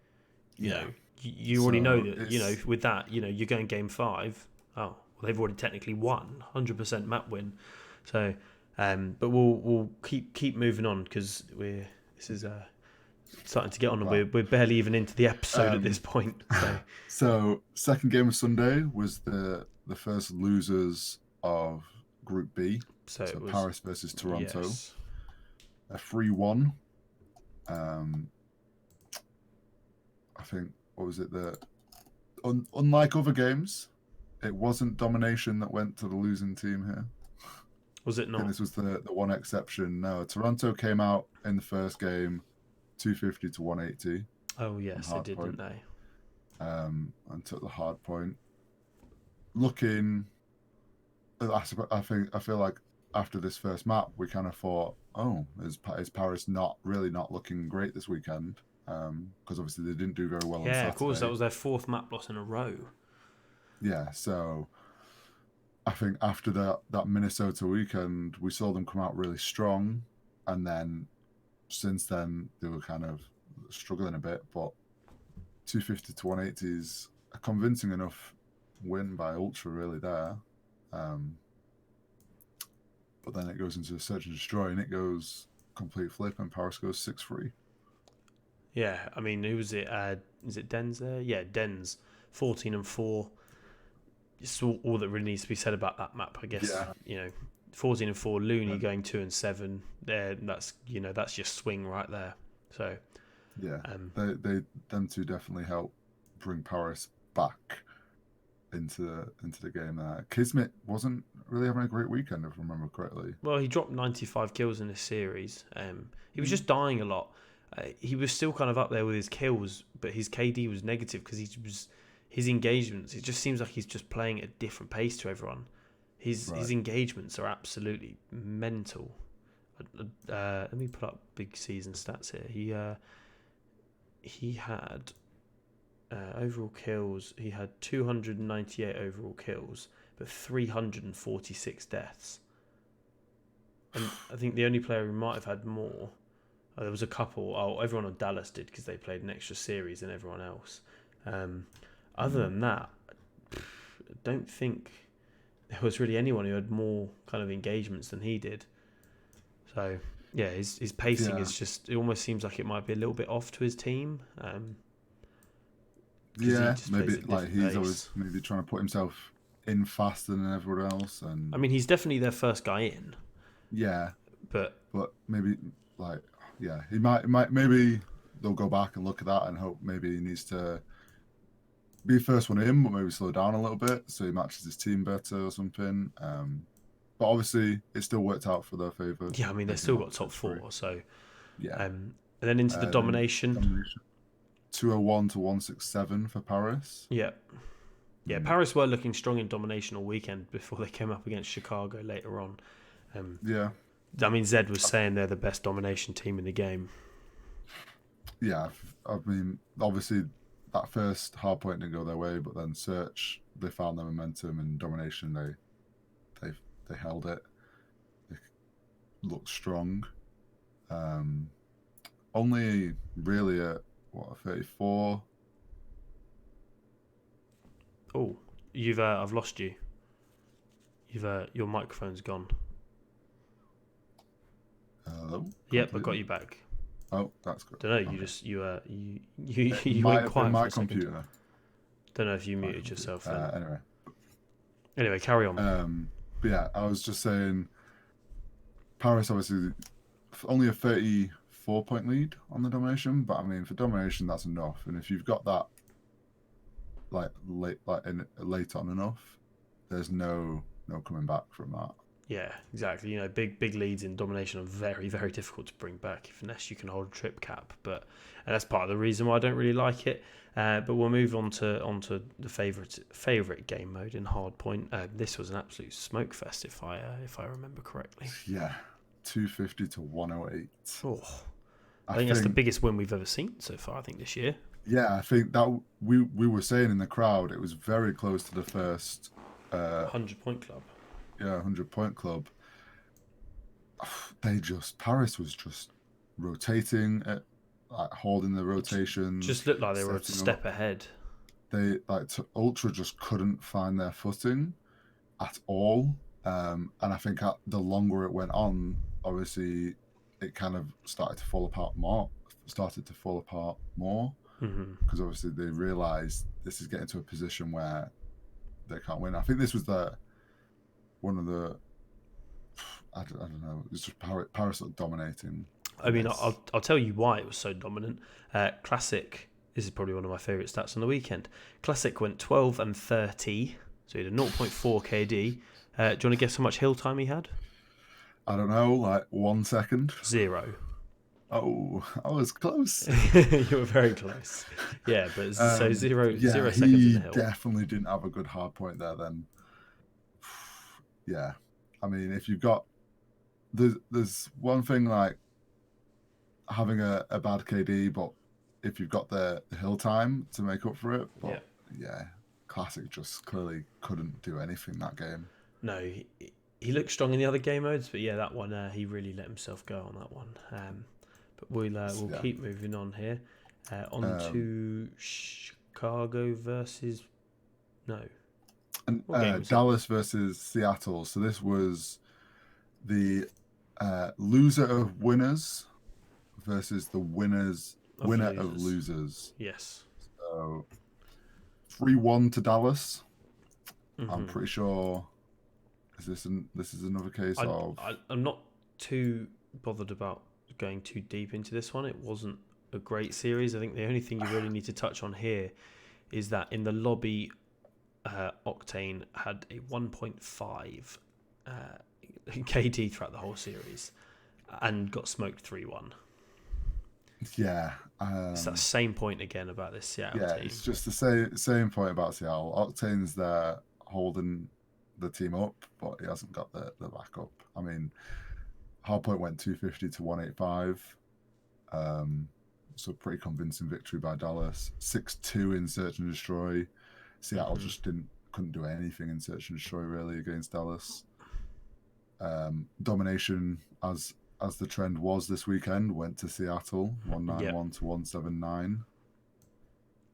You know, you already know that. You know, with that, you know, you're going game 5. Oh, well, they've already technically won 100% map win. So, but we'll keep moving on because this is starting to get on, and we're barely even into the episode at this point. So second game of Sunday was the first losers of Group B. So it was Paris versus Toronto. Yes. A 3-1. I think, what was it? Unlike other games, it wasn't domination that went to the losing team here. Was it not? This was the one exception. No, Toronto came out in the first game 250 to 180. Oh, yes, they did, didn't they? And took the hard point. I feel like after this first map, we kind of thought, oh, is Paris not looking great this weekend? Because obviously they didn't do very well on Saturday. Yeah, of course, that was their 4th map loss in a row. Yeah, so I think after that Minnesota weekend, we saw them come out really strong, and then since then they were kind of struggling a bit, but 250 to 180 is a convincing enough win by Ultra really there. But then it goes into a search and destroy, and it goes complete flip, and Paris goes 6-3. Yeah, I mean, who was it? Is it Dens there? Yeah, Dens, 14-4. It's all that really needs to be said about that map, I guess. Yeah. You know, 14-4. Looney going 2-7. There, that's your swing right there. So yeah, them two definitely help bring Paris back into the game there. Kismet wasn't really having a great weekend, if I remember correctly. Well, he dropped 95 kills in this series. He was just dying a lot. He was still kind of up there with his kills, but his KD was negative because his engagements. It just seems like he's just playing at a different pace to everyone. His engagements are absolutely mental. Let me put up big season stats here. He had overall kills. He had 298 overall kills, but 346 deaths. And I think the only player who might have had more, there was a couple. Oh, everyone on Dallas did because they played an extra series than everyone else. Other than that, I don't think there was really anyone who had more kind of engagements than he did. So yeah, his pacing Yeah, is just. It almost seems like it might be a little bit off to his team. Because he yeah. just plays Maybe at a like different he's always pace. maybe trying to put himself in faster than everyone else, I and mean, he's definitely their first guy in, yeah. but But maybe like yeah, he might maybe they'll go back and look at that and hope maybe he needs to be first one in, but maybe slow down a little bit so he matches his team better or something. But obviously it still worked out for their favour, yeah, I mean, they've taking still that got top victory. four. So, Yeah. and then into the Then domination. domination 201 to 167 for Paris. Yeah, yeah. Mm, Paris were looking strong in domination all weekend before they came up against Chicago later on. Um, yeah, I mean, Zed was saying they're the best domination team in the game. yeah. I mean, obviously that first hard point didn't go their way, but then Search they found their momentum and domination. They they held it. They looked strong. Um, only really at what 34. Oh, I've lost you. Your microphone's gone. Hello, Yep, I got completely. you back. Oh, that's good. Don't know. You Okay, just you it you might went have been quiet for my a second. computer. Don't know if you My muted computer. yourself then. Anyway, Anyway, carry on. but yeah, I was just saying, Paris obviously only a 34-point lead on the domination, but I mean for domination that's enough, and if you've got that late on enough, there's no coming back from that. Yeah, exactly. You know, big leads in domination are very very difficult to bring back unless you can hold a trip cap. But and that's part of the reason why I don't really like it. But we'll move on to the favorite game mode in hardpoint. This was an absolute smoke fest if I remember correctly. Yeah, 250 to 108. Oh, I I think that's the think biggest win we've ever seen so far. I think this year. yeah, I think that we were saying in the crowd it was very close to the first 100 point club. yeah 100-point club. Paris was just rotating it, like holding the Just rotations, looked like they were a setting step up. ahead. They Ultra just couldn't find their footing at all. And I think the longer it went on, obviously it kind of started to fall apart more. Hmm. Because obviously they realised this is getting to a position where they can't win. I think this was one of the I don't know. It's just Paris dominating I mean, this. I'll tell you why it was so dominant. Classic. This is probably one of my favourite stats on the weekend. Classic went 12 and 30, so he had a 0.4 KD. Do you want to guess how much hill time he had? I don't know, like 1 second. 0. Oh, I was close. You were very close. Yeah, but so Yeah, zero seconds in he the hill. definitely didn't have a good hard point there. Then, yeah, I mean, if you've got there's one thing like having a bad KD, but if you've got the hill time to make up for it, Yeah. but yeah, Classic just clearly couldn't do anything that game. No, he looked strong in the other game modes, but yeah, that one he really let himself go on that one. But we'll Yeah. keep moving on here. On Um, to Chicago versus no. and What game was it? Dallas versus Seattle. So this was the loser of winners versus the Of winner of losers. losers. Yes. So 3-1 to Dallas. I'm Hmm. pretty sure. This is another case of I'm not too bothered about going too deep into this one. It wasn't a great series. I think the only thing you really need to touch on here is that in the lobby, Octane had a 1.5 KD throughout the whole series and got smoked 3-1. yeah. It's that same point again about this Seattle Yeah, team. it's just the same point about Seattle. Octane's there holding the team up, but he hasn't got the backup. I mean, Hardpoint went 250 to 185. So pretty convincing victory by Dallas. 6-2 in Search and Destroy. Seattle just couldn't do anything in Search and Destroy really against Dallas. Domination, as the trend was this weekend, went to Seattle, Yeah. 191 to 179.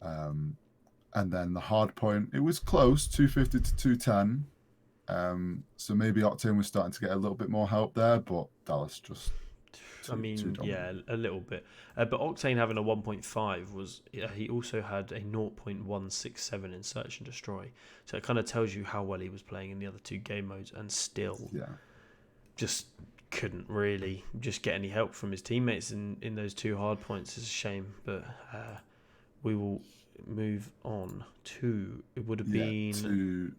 And then the hard point, it was close, 250 to 210. So maybe Octane was starting to get a little bit more help there, but Dallas just too Yeah, dominant. a little bit. But Octane having a 1.5 was, he also had a 0.167 in Search and Destroy. So it kind of tells you how well he was playing in the other two game modes, and still Yeah. just couldn't really just get any help from his teammates in those two hard points. It's a shame, but we will move on to, it would have been To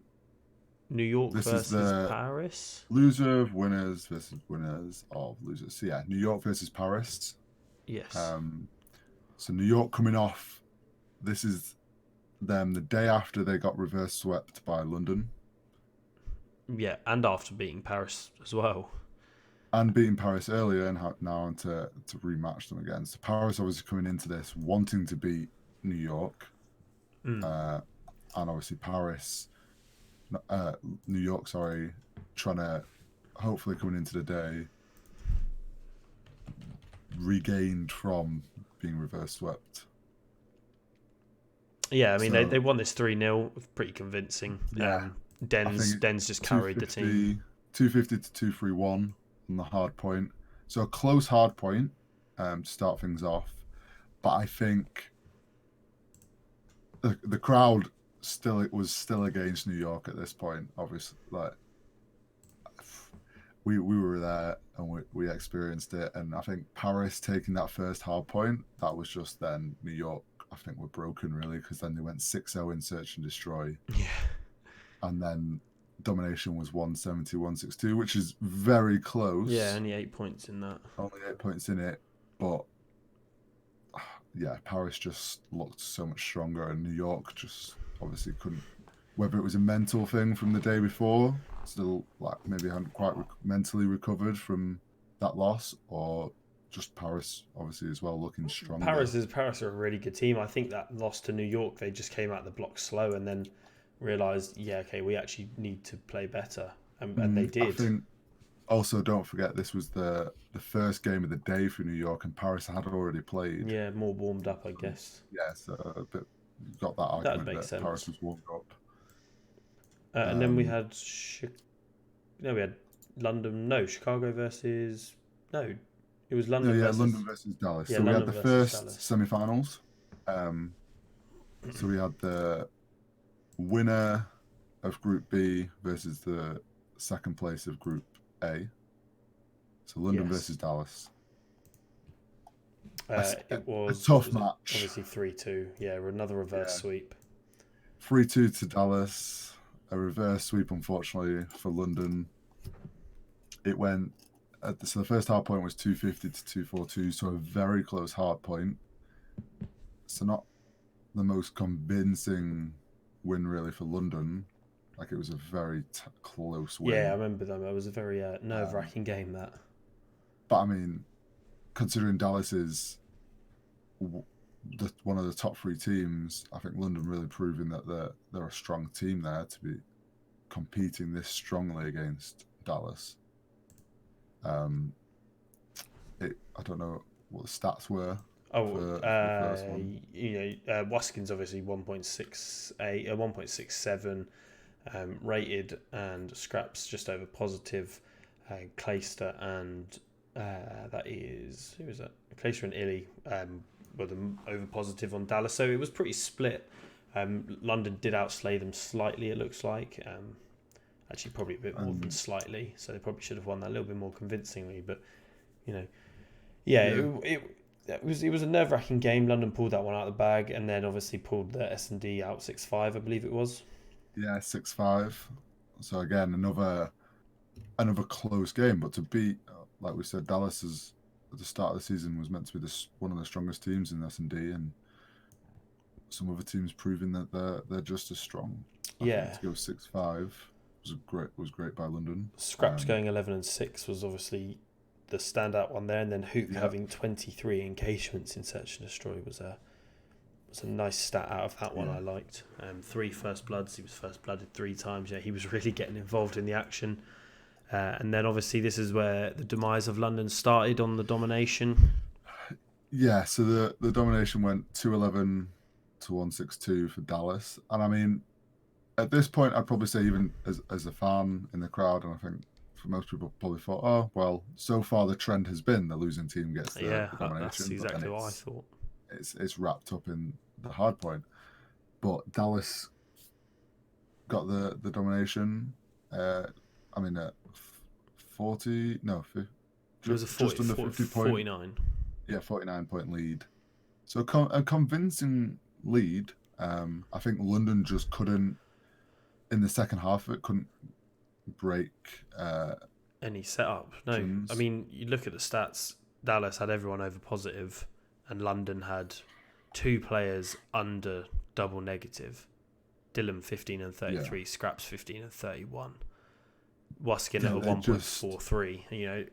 New York this is versus the Paris. loser of winners versus winners of losers. So yeah, New York versus Paris. Yes. So New York coming off, this is them the day after they got reverse swept by London. Yeah, and after beating Paris as well. And beating Paris earlier, and now on to rematch them again. So Paris obviously coming into this wanting to beat New York, and obviously New York, sorry, trying to hopefully coming into the day regained from being reverse swept. Yeah, I mean, they won this 3-0, pretty convincing. Yeah. Dens just carried the team. 250 to 231 on the hard point. So a close hard point to start things off. But I think the crowd was still against New York at this point. Obviously, like we were there and we experienced it. And I think Paris taking that first hard point, that was just then New York, I think, were broken really, because then they went 6-0 in Search and Destroy. Yeah. And then Domination was 170, 162, which is very close. Yeah, only 8 points in that. Only 8 points in it. But yeah, Paris just looked so much stronger, and New York just obviously couldn't. Whether it was a mental thing from the day before, still like maybe hadn't quite mentally recovered from that loss, or just Paris obviously as well looking stronger. Paris are a really good team. I think that loss to New York, they just came out the block slow and then realised, yeah, okay, we actually need to play better, and they did. I think also don't forget this was the first game of the day for New York, and Paris had already played. Yeah, more warmed up, I guess. Yeah, so a bit got that argument that Paris was warmed up. And then we had Chicago versus it was London. Yeah, versus, London versus Dallas. Yeah, so London we had the versus first semi-finals. So we had the winner of Group B versus the second place of Group A. So London versus Dallas. It was a tough match. Obviously 3-2. Yeah, another reverse sweep. 3-2 to Dallas. A reverse sweep, unfortunately, for London. It went. So the first hard point was 250 to 242, so a very close hard point. So not the most convincing win really for London. Like, it was a very close win. Yeah, I remember them. It was a very nerve-wracking game, that. But I mean, considering Dallas is one of the top three teams, I think London really proving that they're a strong team there to be competing this strongly against Dallas. I don't know what the stats were. For the first one. Waskins obviously 1.68, 1.67 rated, and Scraps just over positive. Clayster and that is, who is that? Clayster and Illy were the over positive on Dallas, so it was pretty split. London did outslay them slightly, it looks like. Actually, probably a bit more than slightly, so they probably should have won that a little bit more convincingly. But it was a nerve-wracking game. London pulled that one out of the bag, and then obviously pulled the S&D out 6-5, I believe it was. Yeah, 6-5. So again, another close game, but to beat, like we said, Dallas is at the start of the season was meant to be one of the strongest teams in S&D, and some other teams proving that they're just as strong. I think to go 6-5 was great by London. Scraps going 11-6 was obviously the standout one there, and then Hook having 23 engagements in Search and Destroy was a nice stat out of that one. I liked 3 first bloods. He was first blooded 3 times. Yeah, he was really getting involved in the action. And then obviously this is where the demise of London started on the domination. Yeah, so the domination went 211 to 162 for Dallas. And I mean, at this point, I'd probably say, even as a fan in the crowd, and I think for most people probably thought, oh, well, so far the trend has been the losing team gets the That's domination, but then exactly what I thought. it's wrapped up in the hard point. But Dallas got the domination. I mean, 40, no, It was a 40, just under 50 point. 49. Yeah, 49-point lead. So a convincing lead. I think London just couldn't, in the second half of it, couldn't break any setup. No, I mean, you look at the stats. Dallas had everyone over positive, and London had 2 players under double negative. Dillon 15 and 33, Scraps 15 and 31. Waskin at a 1.43. You know,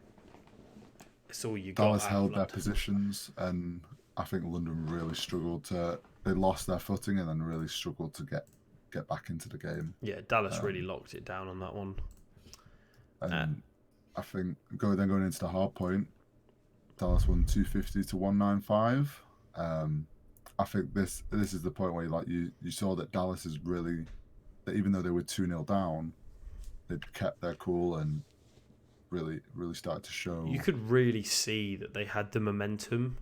it's all you got. Dallas held their positions, and I think London really struggled to. They lost their footing and then really struggled to get back into the game. Yeah, Dallas really locked it down on that one. And I think going into the hard point, Dallas won 250 to 195. I think this is the point where you saw that Dallas is really, that even though they were 2-0 down, they'd kept their cool and really started to show. You could really see that they had the momentum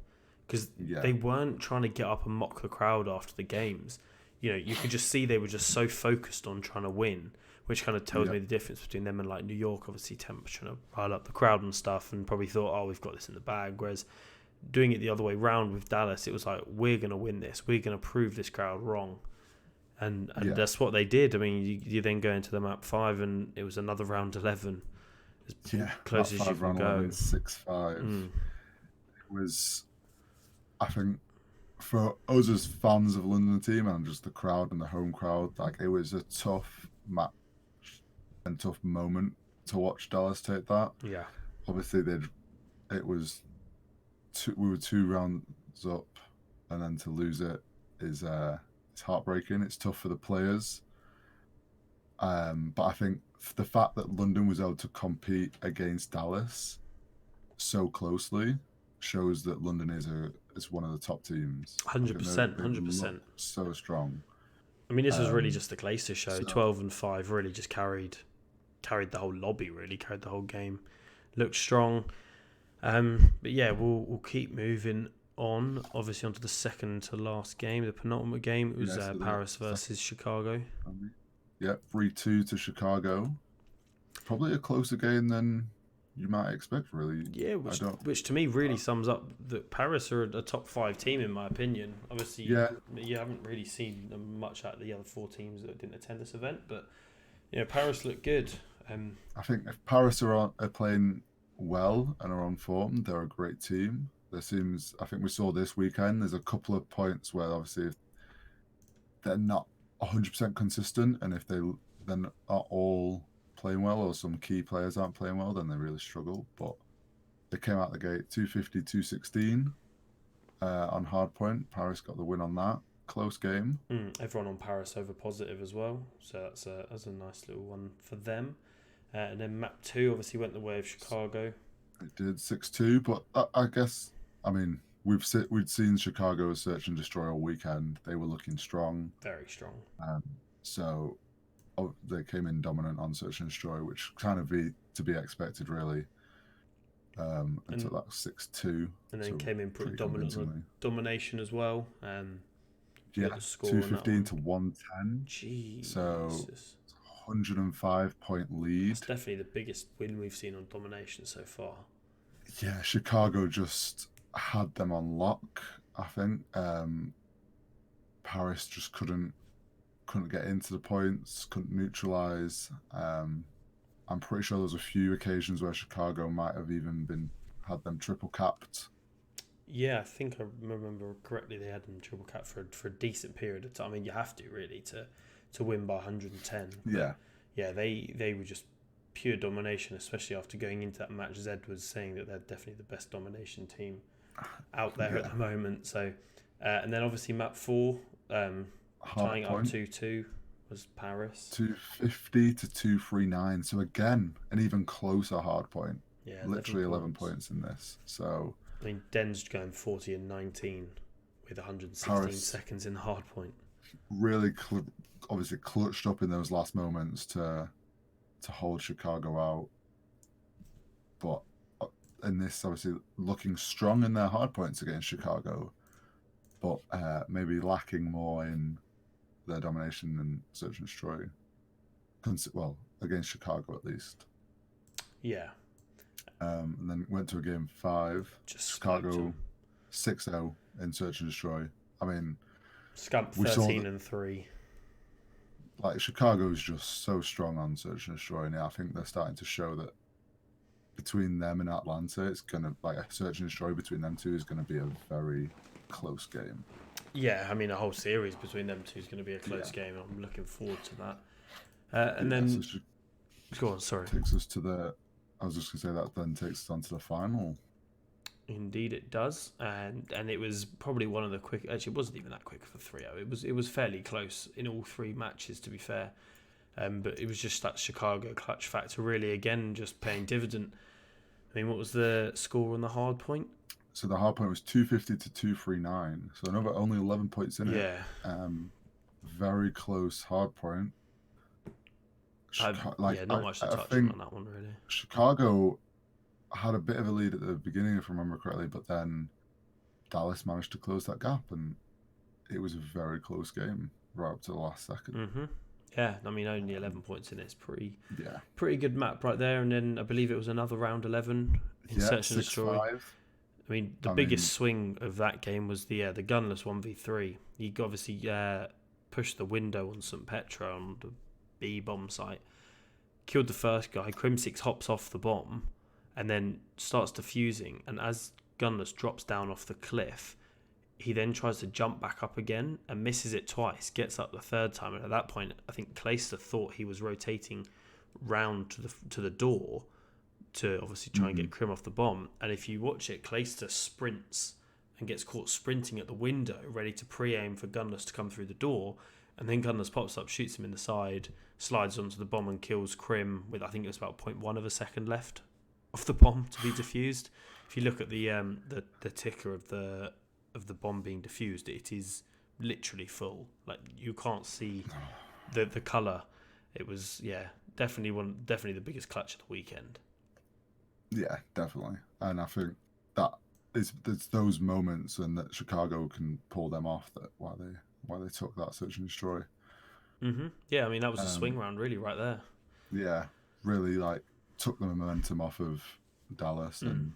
because they weren't trying to get up and mock the crowd after the games. You know, you could just see they were just so focused on trying to win, which kind of tells me the difference between them and like New York. Obviously, Temp trying to rile up the crowd and stuff, and probably thought, oh, we've got this in the bag. Whereas doing it the other way round with Dallas, it was like, we're going to win this. We're going to prove this crowd wrong. And that's what they did. I mean, you then go into the map 5, and it was another round 11. As close as you can go. 6-5. It was, I think, for us as fans of London team and just the crowd and the home crowd, like, it was a tough match and tough moment to watch Dallas take that. Yeah. Obviously, we were 2 rounds up, and then to lose it is it's heartbreaking. It's tough for the players. But I think the fact that London was able to compete against Dallas so closely shows that London is one of the top teams. 100%, 100%. So strong. I mean, this was really just the Glacier show. 12-5 really just carried the whole lobby. Really carried the whole game. Looked strong. But yeah, we'll keep moving on. Obviously, onto the second to last game, the penultimate game. It was Paris versus Chicago. Yeah, 3-2 to Chicago. Probably a closer game than you might expect, really. Yeah, which to me really sums up that Paris are a top 5 team, in my opinion. Obviously, you haven't really seen much out of the other 4 teams that didn't attend this event, but Paris looked good. I think if Paris are playing well and are on form, they're a great team. I think we saw this weekend, there's a couple of points where obviously if they're not 100% consistent, and if they're not all playing well, or some key players aren't playing well, then they really struggle. But they came out the gate 250, 216 on hard point. Paris got the win on that. Close game. Everyone on Paris over positive as well, so that's a nice little one for them. And then map 2 obviously went the way of Chicago. It did 6-2, but I guess, I mean, we'd seen Chicago search and destroy all weekend. They were looking strong, very strong. So they came in dominant on search and destroy, which kind of to be expected, really. And took that 6-2, and then came in pretty dominant on domination as well. Yeah, 215 to 110. Jesus. So 105-point lead. It's definitely the biggest win we've seen on domination so far. Yeah, Chicago just had them on lock, I think. Paris just couldn't get into the points, couldn't neutralise. I'm pretty sure there was a few occasions where Chicago might have even had them triple capped. Yeah, I think I remember correctly. They had them triple capped for a decent period of time. I mean, you have to really to win by 110. Yeah, they were just pure domination, especially after going into that match. Zed was saying that they're definitely the best domination team out there at the moment. So, and then obviously map 4, tying up 2-2. was Paris. 250 to 239. So again, an even closer hard point. Yeah, 11 Literally 11 points. points in this. So I mean, Den's going 40 and 19 with 116 Paris seconds in hard point. really obviously clutched up in those last moments to hold Chicago out. But in this, obviously looking strong in their hard points against Chicago, but maybe lacking more in their domination and search and destroy. Well, against Chicago at least. Yeah. And then went to a game 5. Just Chicago 6-0 in search and destroy. I mean, Scamp we saw 13 that, and 3. like, Chicago is just so strong on search and destroy, and I think they're starting to show that between them and Atlanta, it's gonna, like, a search and destroy between them two is gonna be a very close game. Yeah, I mean, a whole series between them two is going to be a close game. I'm looking forward to that. And then, so go on, sorry. takes us to the. I was just gonna say that then takes us on to the final. Indeed, it does, and it was probably one of the quick. Actually, it wasn't even that quick for 3-0. It was fairly close in all 3 matches, to be fair. But it was just that Chicago clutch factor, really, again, just paying dividend. I mean, what was the score on the hard point? So the hard point was 250 to 239. So another only 11 points in it. Yeah. Very close hard point. Not much to touch on that one, really. Chicago had a bit of a lead at the beginning, if I remember correctly, but then Dallas managed to close that gap, and it was a very close game right up to the last second. Mm-hmm. Yeah, I mean, only 11 points in it's pretty Yeah. good map right there. And then I believe it was another round 11 in search and destroy. 6-5. I mean, the biggest swing of that game was the gunless 1v3. He obviously pushed the window on St. Petra on the B bomb site, killed the first guy. Crimsix hops off the bomb and then starts defusing. And as gunless drops down off the cliff, he then tries to jump back up again and misses it twice, gets up the third time. And at that point, I think Clayster thought he was rotating round to the door to obviously try and get Crim off the bomb. And if you watch it, Clayster sprints and gets caught sprinting at the window, ready to pre-aim for Gunless to come through the door. And then Gunless pops up, shoots him in the side, slides onto the bomb and kills Crim with, I think it was about 0.1 of a second left of the bomb to be defused. If you look at the ticker of the bomb being defused, it is literally full. Like, you can't see the colour. It was, definitely the biggest clutch of the weekend. Yeah, definitely. And I think that it's those moments and that Chicago can pull them off that why they took that search and destroy. Mm-hmm. Yeah, I mean, that was a swing round really right there. Yeah, really like took the momentum off of Dallas and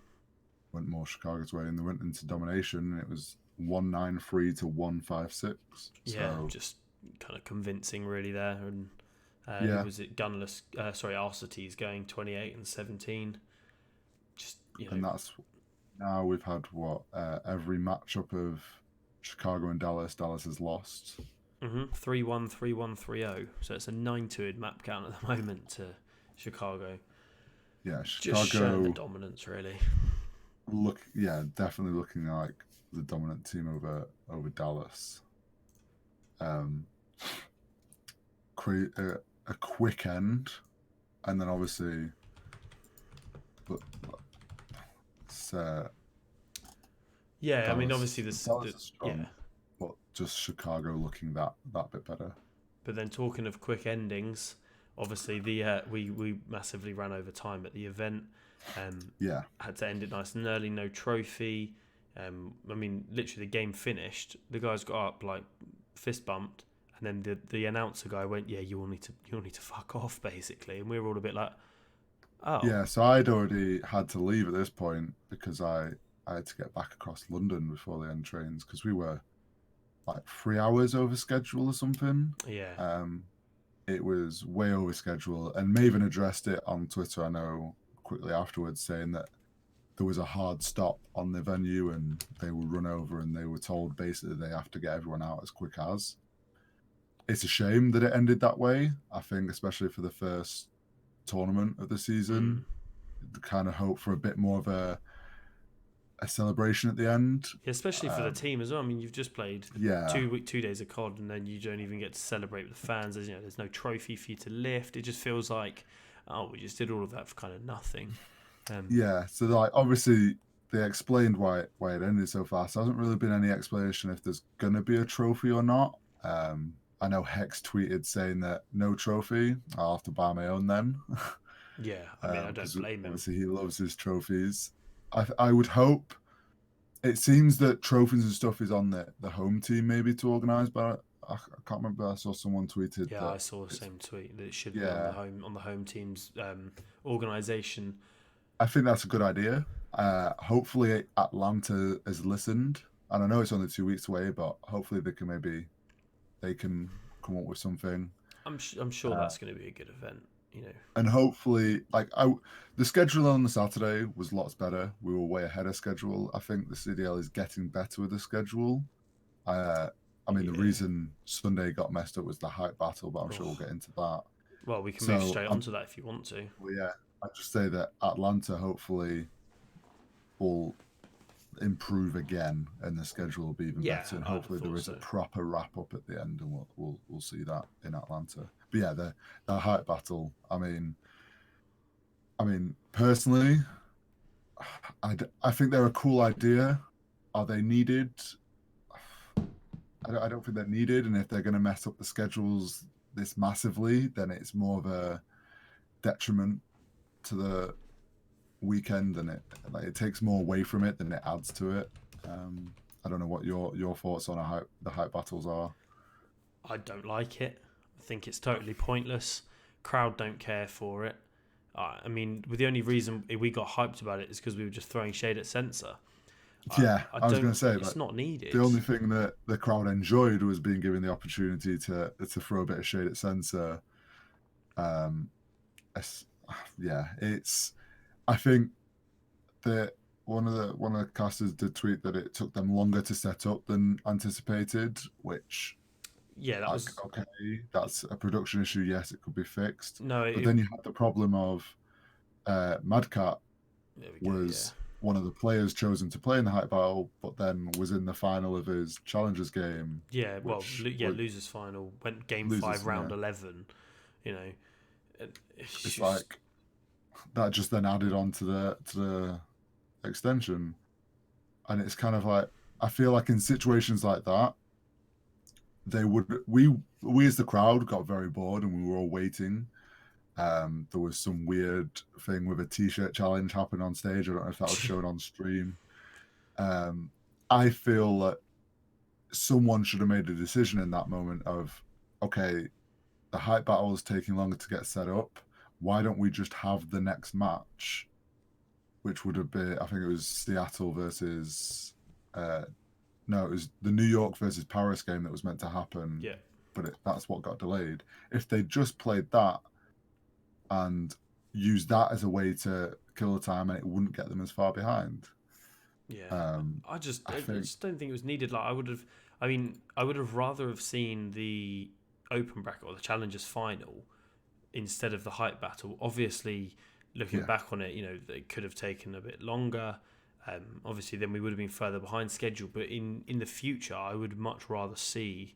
went more Chicago's way, and they went into domination, and it was 193 to 156. Yeah, just kind of convincing really there. And was it Gunless? Arcites going 28 and 17. Just and that's now we've had every matchup of Chicago and Dallas has lost. 3-1, 3-1, 3-0. So it's a 9-2 map count at the moment to Chicago. Yeah, Chicago just showing the dominance really. Definitely looking like the dominant team over Dallas. A quick end, and then obviously, but I Dallas, mean, obviously Dallas is strong, but just Chicago looking that bit better. But then talking of quick endings, obviously we massively ran over time at the event. Had to end it nice and early, no trophy. I mean, literally the game finished. The guys got up, like, fist bumped, and then the announcer guy went, "Yeah, you all need to fuck off," basically. And we were all a bit like, "Oh." Yeah, so I'd already had to leave at this point because I had to get back across London before the end trains because we were like 3 hours over schedule or something. Yeah. It was way over schedule, and Maven addressed it on Twitter, I know, quickly afterwards, saying that there was a hard stop on the venue and they were run over, and they were told basically they have to get everyone out as quick as. It's a shame that it ended that way, I think, especially for the first tournament of the season. The kind of hope for a bit more of a a celebration at the end. Yeah, especially for the Um, team as well. I mean, you've just played the yeah, 2 days of COD, and then you don't even get to celebrate with the fans. There's no trophy for you to lift. It just feels like, oh, we just did all of that for kind of nothing. Um, yeah. So like obviously they explained why it ended so fast. There hasn't really been any explanation if there's gonna be a trophy or not. I know Hex tweeted saying that no trophy. I'll have to buy my own then, yeah, I mean, I don't because blame him. obviously he loves his trophies. I would hope. It seems that trophies and stuff is on the home team maybe to organise, but I can't remember. I saw someone tweeted Yeah, that I saw the it's same tweet that it should be yeah. on the home team's organisation. I think that's a good idea. Hopefully Atlanta has listened, and I know it's only 2 weeks away, but hopefully they can come up with something. I'm sure Uh, that's going to be a good event. You know. and hopefully, the schedule on the Saturday was lots better. We were way ahead of schedule. I think the CDL is getting better with the schedule. Uh, I mean, the Yeah. reason Sunday got messed up was the hype battle, but I'm sure we'll Oh, get into that. well, we can move So, straight onto that if you want to. well, yeah, I'd just say that Atlanta hopefully will improve again, and the schedule will be even Yeah, better. And I'd have hopefully, there thought is a so. proper wrap up at the end, and we'll see that in Atlanta. But yeah, the hype battle. I mean, personally, I think they're a cool idea. Are they needed? I don't think they're needed, and if they're going to mess up the schedules this massively, then it's more of a detriment to the weekend, and it takes more away from it than it adds to it. I don't know what your thoughts on the hype battles are. I don't like it. I think it's totally pointless. Crowd don't care for it. I mean, the only reason we got hyped about it is because we were just throwing shade at Censor. Yeah, I I was going don't. to say It's like not the needed. only thing that the crowd enjoyed was being given the opportunity to throw a bit of shade at Sensor. Um, yeah, it's. I think that one of the casters did tweet that it took them longer to set up than anticipated, which Yeah, that like was okay, that's a production issue. Yes, it could be fixed, no. but then you had the problem of Mad Cat There we go. Yeah, was one of the players chosen to play in the hype battle, but then was in the final of his challengers game, yeah. Well, which yeah. would Losers final went game loses. five, Yeah, round 11. You know, it's it's just like that just then added on to the extension, and it's kind of like I feel like in situations like that, they would we as the crowd got very bored and we were all waiting. There was some weird thing with a t-shirt challenge happening on stage. I don't know if that was shown on stream. Um, I feel that someone should have made a decision in that moment of, okay, the hype battle is taking longer to get set up. Why don't we just have the next match, which would have been, I think it was Seattle versus, no, it was the New York versus Paris game that was meant to happen, yeah, but that's what got delayed. If they just played that and used that as a way to kill the time, and it wouldn't get them as far behind. yeah. Um, I I think, just don't think it was needed. Like I would have. I mean, I would have rather have seen the open bracket or the challengers final instead of the hype battle. Obviously, looking yeah, back on it, it could have taken a bit longer. Obviously, then we would have been further behind schedule. But in the future, I would much rather see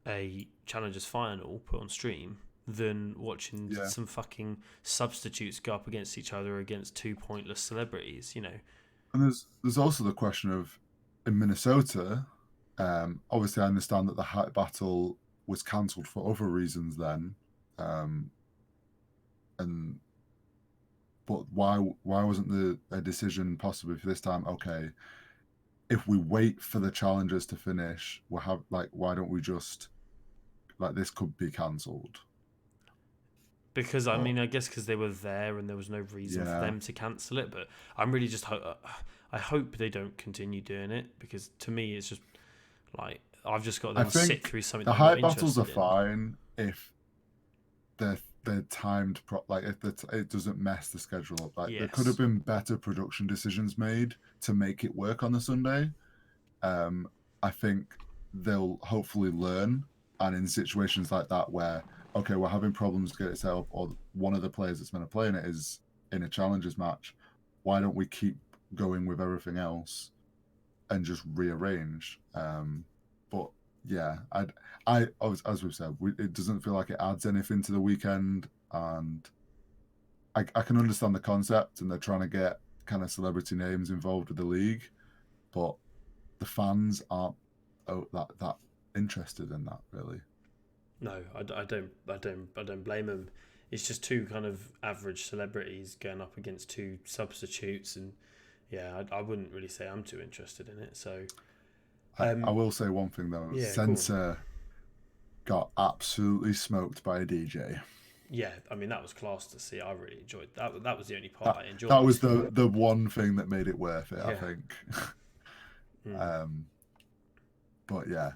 a challengers final put on stream than watching yeah. some fucking substitutes go up against each other against two pointless celebrities. And there's also the question of in Minnesota. Obviously, I understand that the hype battle was cancelled for other reasons then, um, and but why wasn't the a decision possibly for this time? Okay, if we wait for the challengers to finish, we'll have like why don't we just like this could be cancelled? Because I But mean, I guess because they were there and there was no reason for yeah, them to cancel it. But I'm really just I hope they don't continue doing it because to me it's just like I've just got to I then sit think through something the that I'm not hype battles are interested in. fine if they're timed like if it doesn't mess the schedule up. Like there could have Yes. been better production decisions made to make it work on the Sunday. Um, I think they'll hopefully learn, and in situations like that where okay we're having problems to get it set up, or one of the players that's going to play in it is in a challengers match, why don't we keep going with everything else and just rearrange. But yeah, as we've said, it doesn't feel like it adds anything to the weekend, and I can understand the concept, and they're trying to get kind of celebrity names involved with the league, but the fans aren't that interested in that really. No, I don't blame them. It's just two kind of average celebrities going up against two substitutes, and yeah, I wouldn't really say I'm too interested in it. So, I will say one thing though: yeah, go on. Sensor got absolutely smoked by a DJ. Yeah, I mean that was class to see. I really enjoyed that. That was the only part That I that enjoyed. was the one thing that made it worth it, I Yeah. think. Mm. um, but yeah,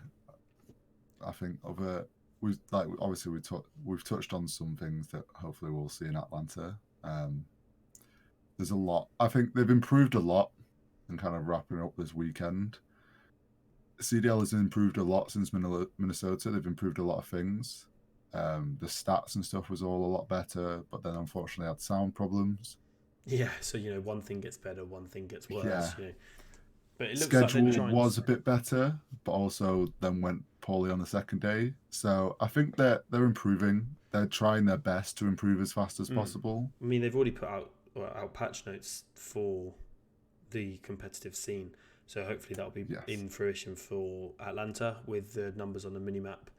I think other we like obviously we've touched on some things that hopefully we'll see in Atlanta. There's a lot. I think they've improved a lot, and kind of wrapping up this weekend. CDL has improved a lot since Minnesota. They've improved a lot of things. The stats and stuff was all a lot better, but then unfortunately had sound problems. Yeah, so one thing gets better, one thing gets Yeah, worse. But it looks like they're schedule trying. was a bit better, but also then went poorly on the second day. So I think that they're improving. They're trying their best to improve as fast as Mm. possible. I mean, they've already put out patch notes for the competitive scene, so hopefully that'll be Yes. in fruition for Atlanta with the numbers on the mini map.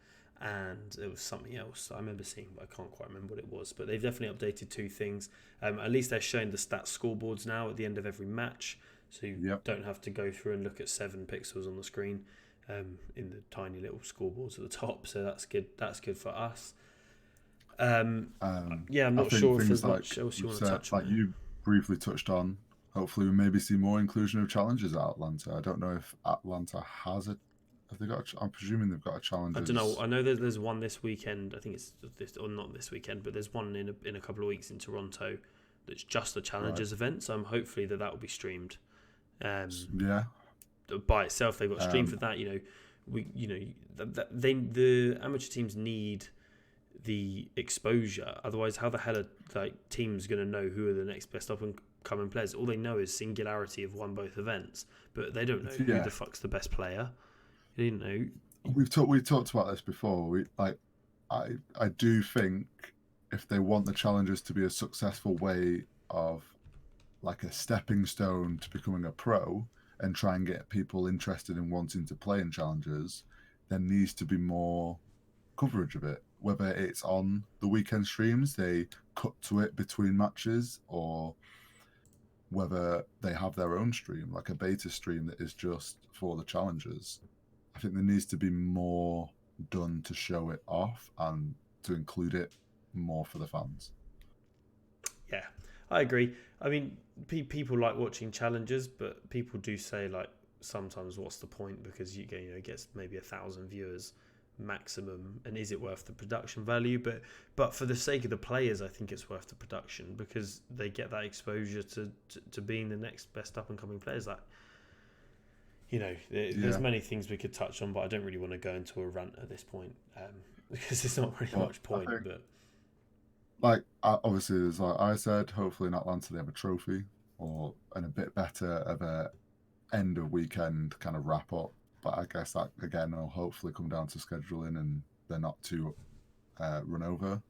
And there was something else I remember seeing, but I can't quite remember what it was. But they've definitely updated two things. At least they're showing the stats scoreboards now at the end of every match, so you Yep. don't have to go through and look at 7 pixels on the screen in the tiny little scoreboards at the top. So that's good. That's good for us. Um, yeah, I'm I not think sure if things there's like much else you we've want to said, touch on like there. you briefly touched on, hopefully we maybe see more inclusion of challenges at Atlanta. I don't know if Atlanta has a. Have they got? I'm presuming they've got a I don't know. challenges. I know that there's one this weekend. I think it's this or not this weekend, but there's one in a couple of weeks in Toronto that's just a Right. challengers event. So I'm hopefully that will be streamed. Um, Yeah. by itself, they've got streamed for Um, that. The amateur teams need the exposure. Otherwise, how the hell are like teams going to know who are the next best up and coming players? All they know is singularity have won both events, but they don't know who yeah. the fuck's the best player. They didn't know. We've talked about this before. I do think if they want the challenges to be a successful way of like a stepping stone to becoming a pro and try and get people interested in wanting to play in challenges, there needs to be more coverage of it. Whether it's on the weekend streams, they cut to it between matches, or whether they have their own stream, like a beta stream that is just for the challenges. I think there needs to be more done to show it off and to include it more for the fans. Yeah, I agree. I mean, people like watching challenges, but people do say like sometimes what's the point because it gets maybe 1,000 viewers maximum, and is it worth the production value? But for the sake of the players, I think it's worth the production because they get that exposure to being the next best up and coming players. Like there's Yeah, many things we could touch on, but I don't really want to go into a rant at this point because there's not really but much I point. think But obviously there's like I said, hopefully in Atlanta they have a trophy or and a bit better of a end of weekend kind of wrap up. But I guess that again will hopefully come down to scheduling and they're not too run over.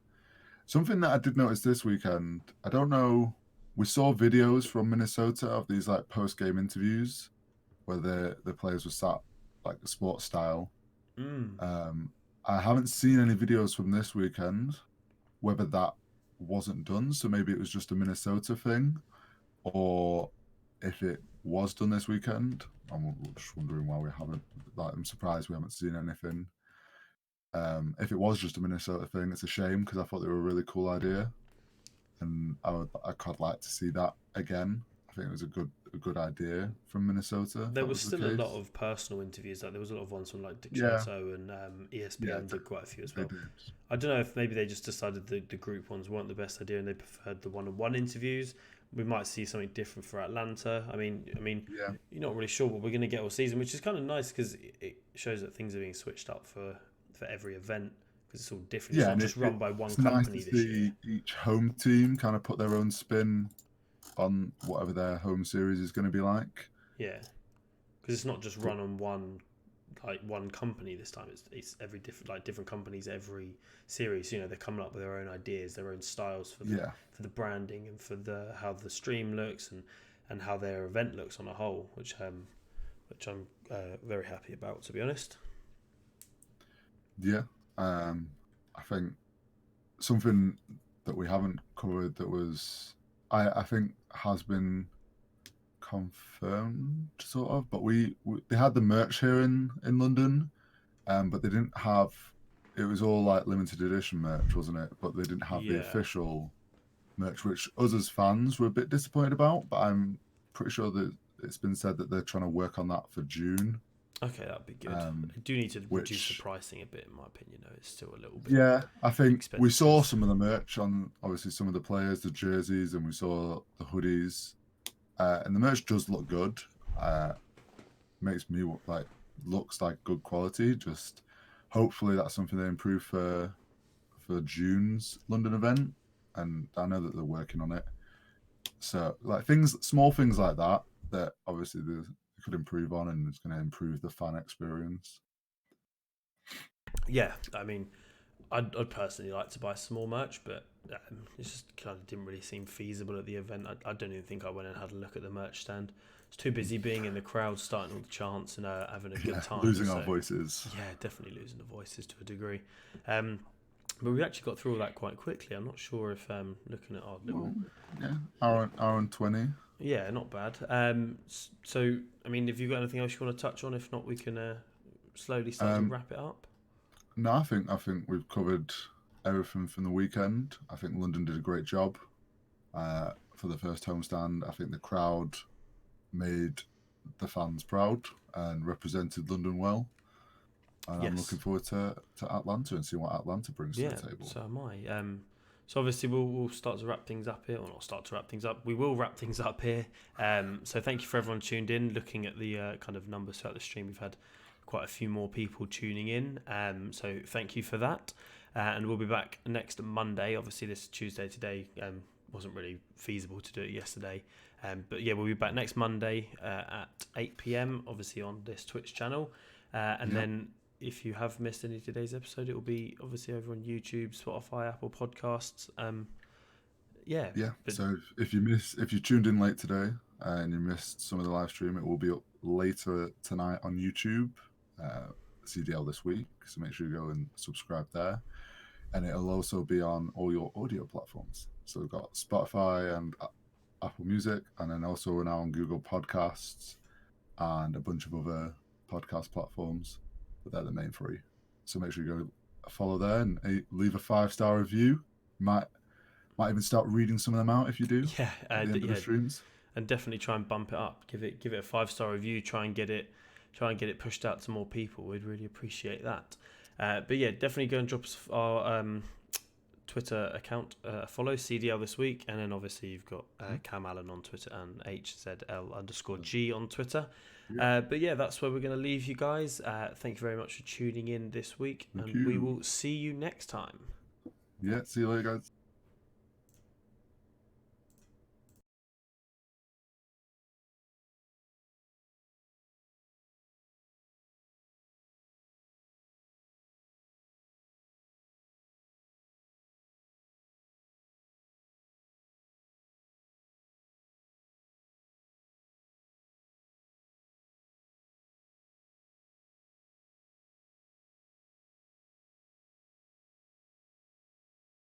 Something that I did notice this weekend, I don't know, we saw videos from Minnesota of these like post game interviews where the players were sat like the sports style. mm, Um, I haven't seen any videos from this weekend, whether that wasn't done, so maybe it was just a Minnesota thing, or if it was done this weekend. I'm just wondering why we haven't. Like, I'm surprised we haven't seen anything. If it was just a Minnesota thing, it's a shame because I thought they were a really cool idea, and I could like to see that again. I think it was a good idea from Minnesota. If there that was was the still a lot case. of personal interviews. Like there was a lot of ones from like Dick Yeah, Shelto and yeah, ESPN did quite a few as they well. did. I don't know if maybe they just decided the group ones weren't the best idea and they preferred the one-on-one interviews. We might see something different for Atlanta. I mean, Yeah, you're not really sure what we're going to get all season, which is kind of nice because it shows that things are being switched up for every event because it's all different. It's yeah, not and just run by one it's nice to company this year. see each home team kind of put their own spin on whatever their home series is going to be like. Yeah, because it's not just But run on one company this time. It's every different companies every series. You know, they're coming up with their own ideas, their own styles yeah, for the branding and for the how the stream looks and how their event looks on a whole, which I'm very happy about, to be honest. yeah. I think something that we haven't covered that was I think has been confirmed sort of, but we they had the merch here in London, but they didn't have. It was all like limited edition merch, wasn't it? But they didn't have the Yeah. official merch, which us as fans were a bit disappointed about. But I'm pretty sure that it's been said that they're trying to work on that for June. Okay, that'd be good. Um, I do need to reduce the which pricing a bit, in my opinion. Though it's still a little bit yeah, I think we saw expensive. some of the merch on obviously some of the players, the jerseys, and we saw the hoodies, and the merch does look good. Uh, Makes me like looks like good quality. Just hopefully that's something they improve for June's London event, and I know that they're working on it. So like small things like that, that obviously they could improve on, and it's going to improve the fan experience. Yeah, I mean, I'd personally like to buy some more merch, but it just kind of didn't really seem feasible at the event. I don't even think I went and had a look at the merch stand. I was too busy being in the crowd, starting all the chants and having a good Yeah, time. losing our So voices. yeah, definitely losing the voices to a degree. Um, but we actually got through all that quite quickly. I'm not sure if looking at our little Well, yeah, hour and 20. yeah, not bad. So I mean, have you got anything else you want to touch on? If not, we can slowly start to Um, wrap it up. no, I think we've covered everything from the weekend. I think London did a great job for the first homestand. I think the crowd made the fans proud and represented London well. And I'm looking Yes. forward to Atlanta and see what Atlanta brings to Yeah, the table. so am I. So obviously we'll start to wrap things up here, or not start to wrap things up. We will wrap things up here. So thank you for everyone tuned in. Looking at the kind of numbers throughout the stream, we've had quite a few more people tuning in. So thank you for that. And we'll be back next Monday. Obviously this Tuesday today wasn't really feasible to do it yesterday. But yeah, we'll be back next Monday at 8 p.m. Obviously on this Twitch channel, and Yep. then if you have missed any of today's episode, it will be obviously over on YouTube, Spotify, Apple Podcasts. Yeah, Yeah. but So if you tuned in late today and you missed some of the live stream, it will be up later tonight on YouTube, CDL this week. So make sure you go and subscribe there. And it'll also be on all your audio platforms. So we've got Spotify and Apple Music, and then also we're now on Google Podcasts and a bunch of other podcast platforms, but they're the main three. So make sure you go follow there and leave a 5-star review. Might even start reading some of them out if you do yeah, at the end of the yeah, streams. and definitely try and bump it up. Give it a 5-star review. Try and get it pushed out to more people. We'd really appreciate that. But yeah, definitely go and drop us our Twitter account follow CDL this week, and then obviously you've got camallenn on Twitter and HZL_G on Twitter. Yeah. But yeah, that's where we're going to leave you guys. Thank you very much for tuning in this week, Thank and we you. will see you next time. Yeah, see you later, guys.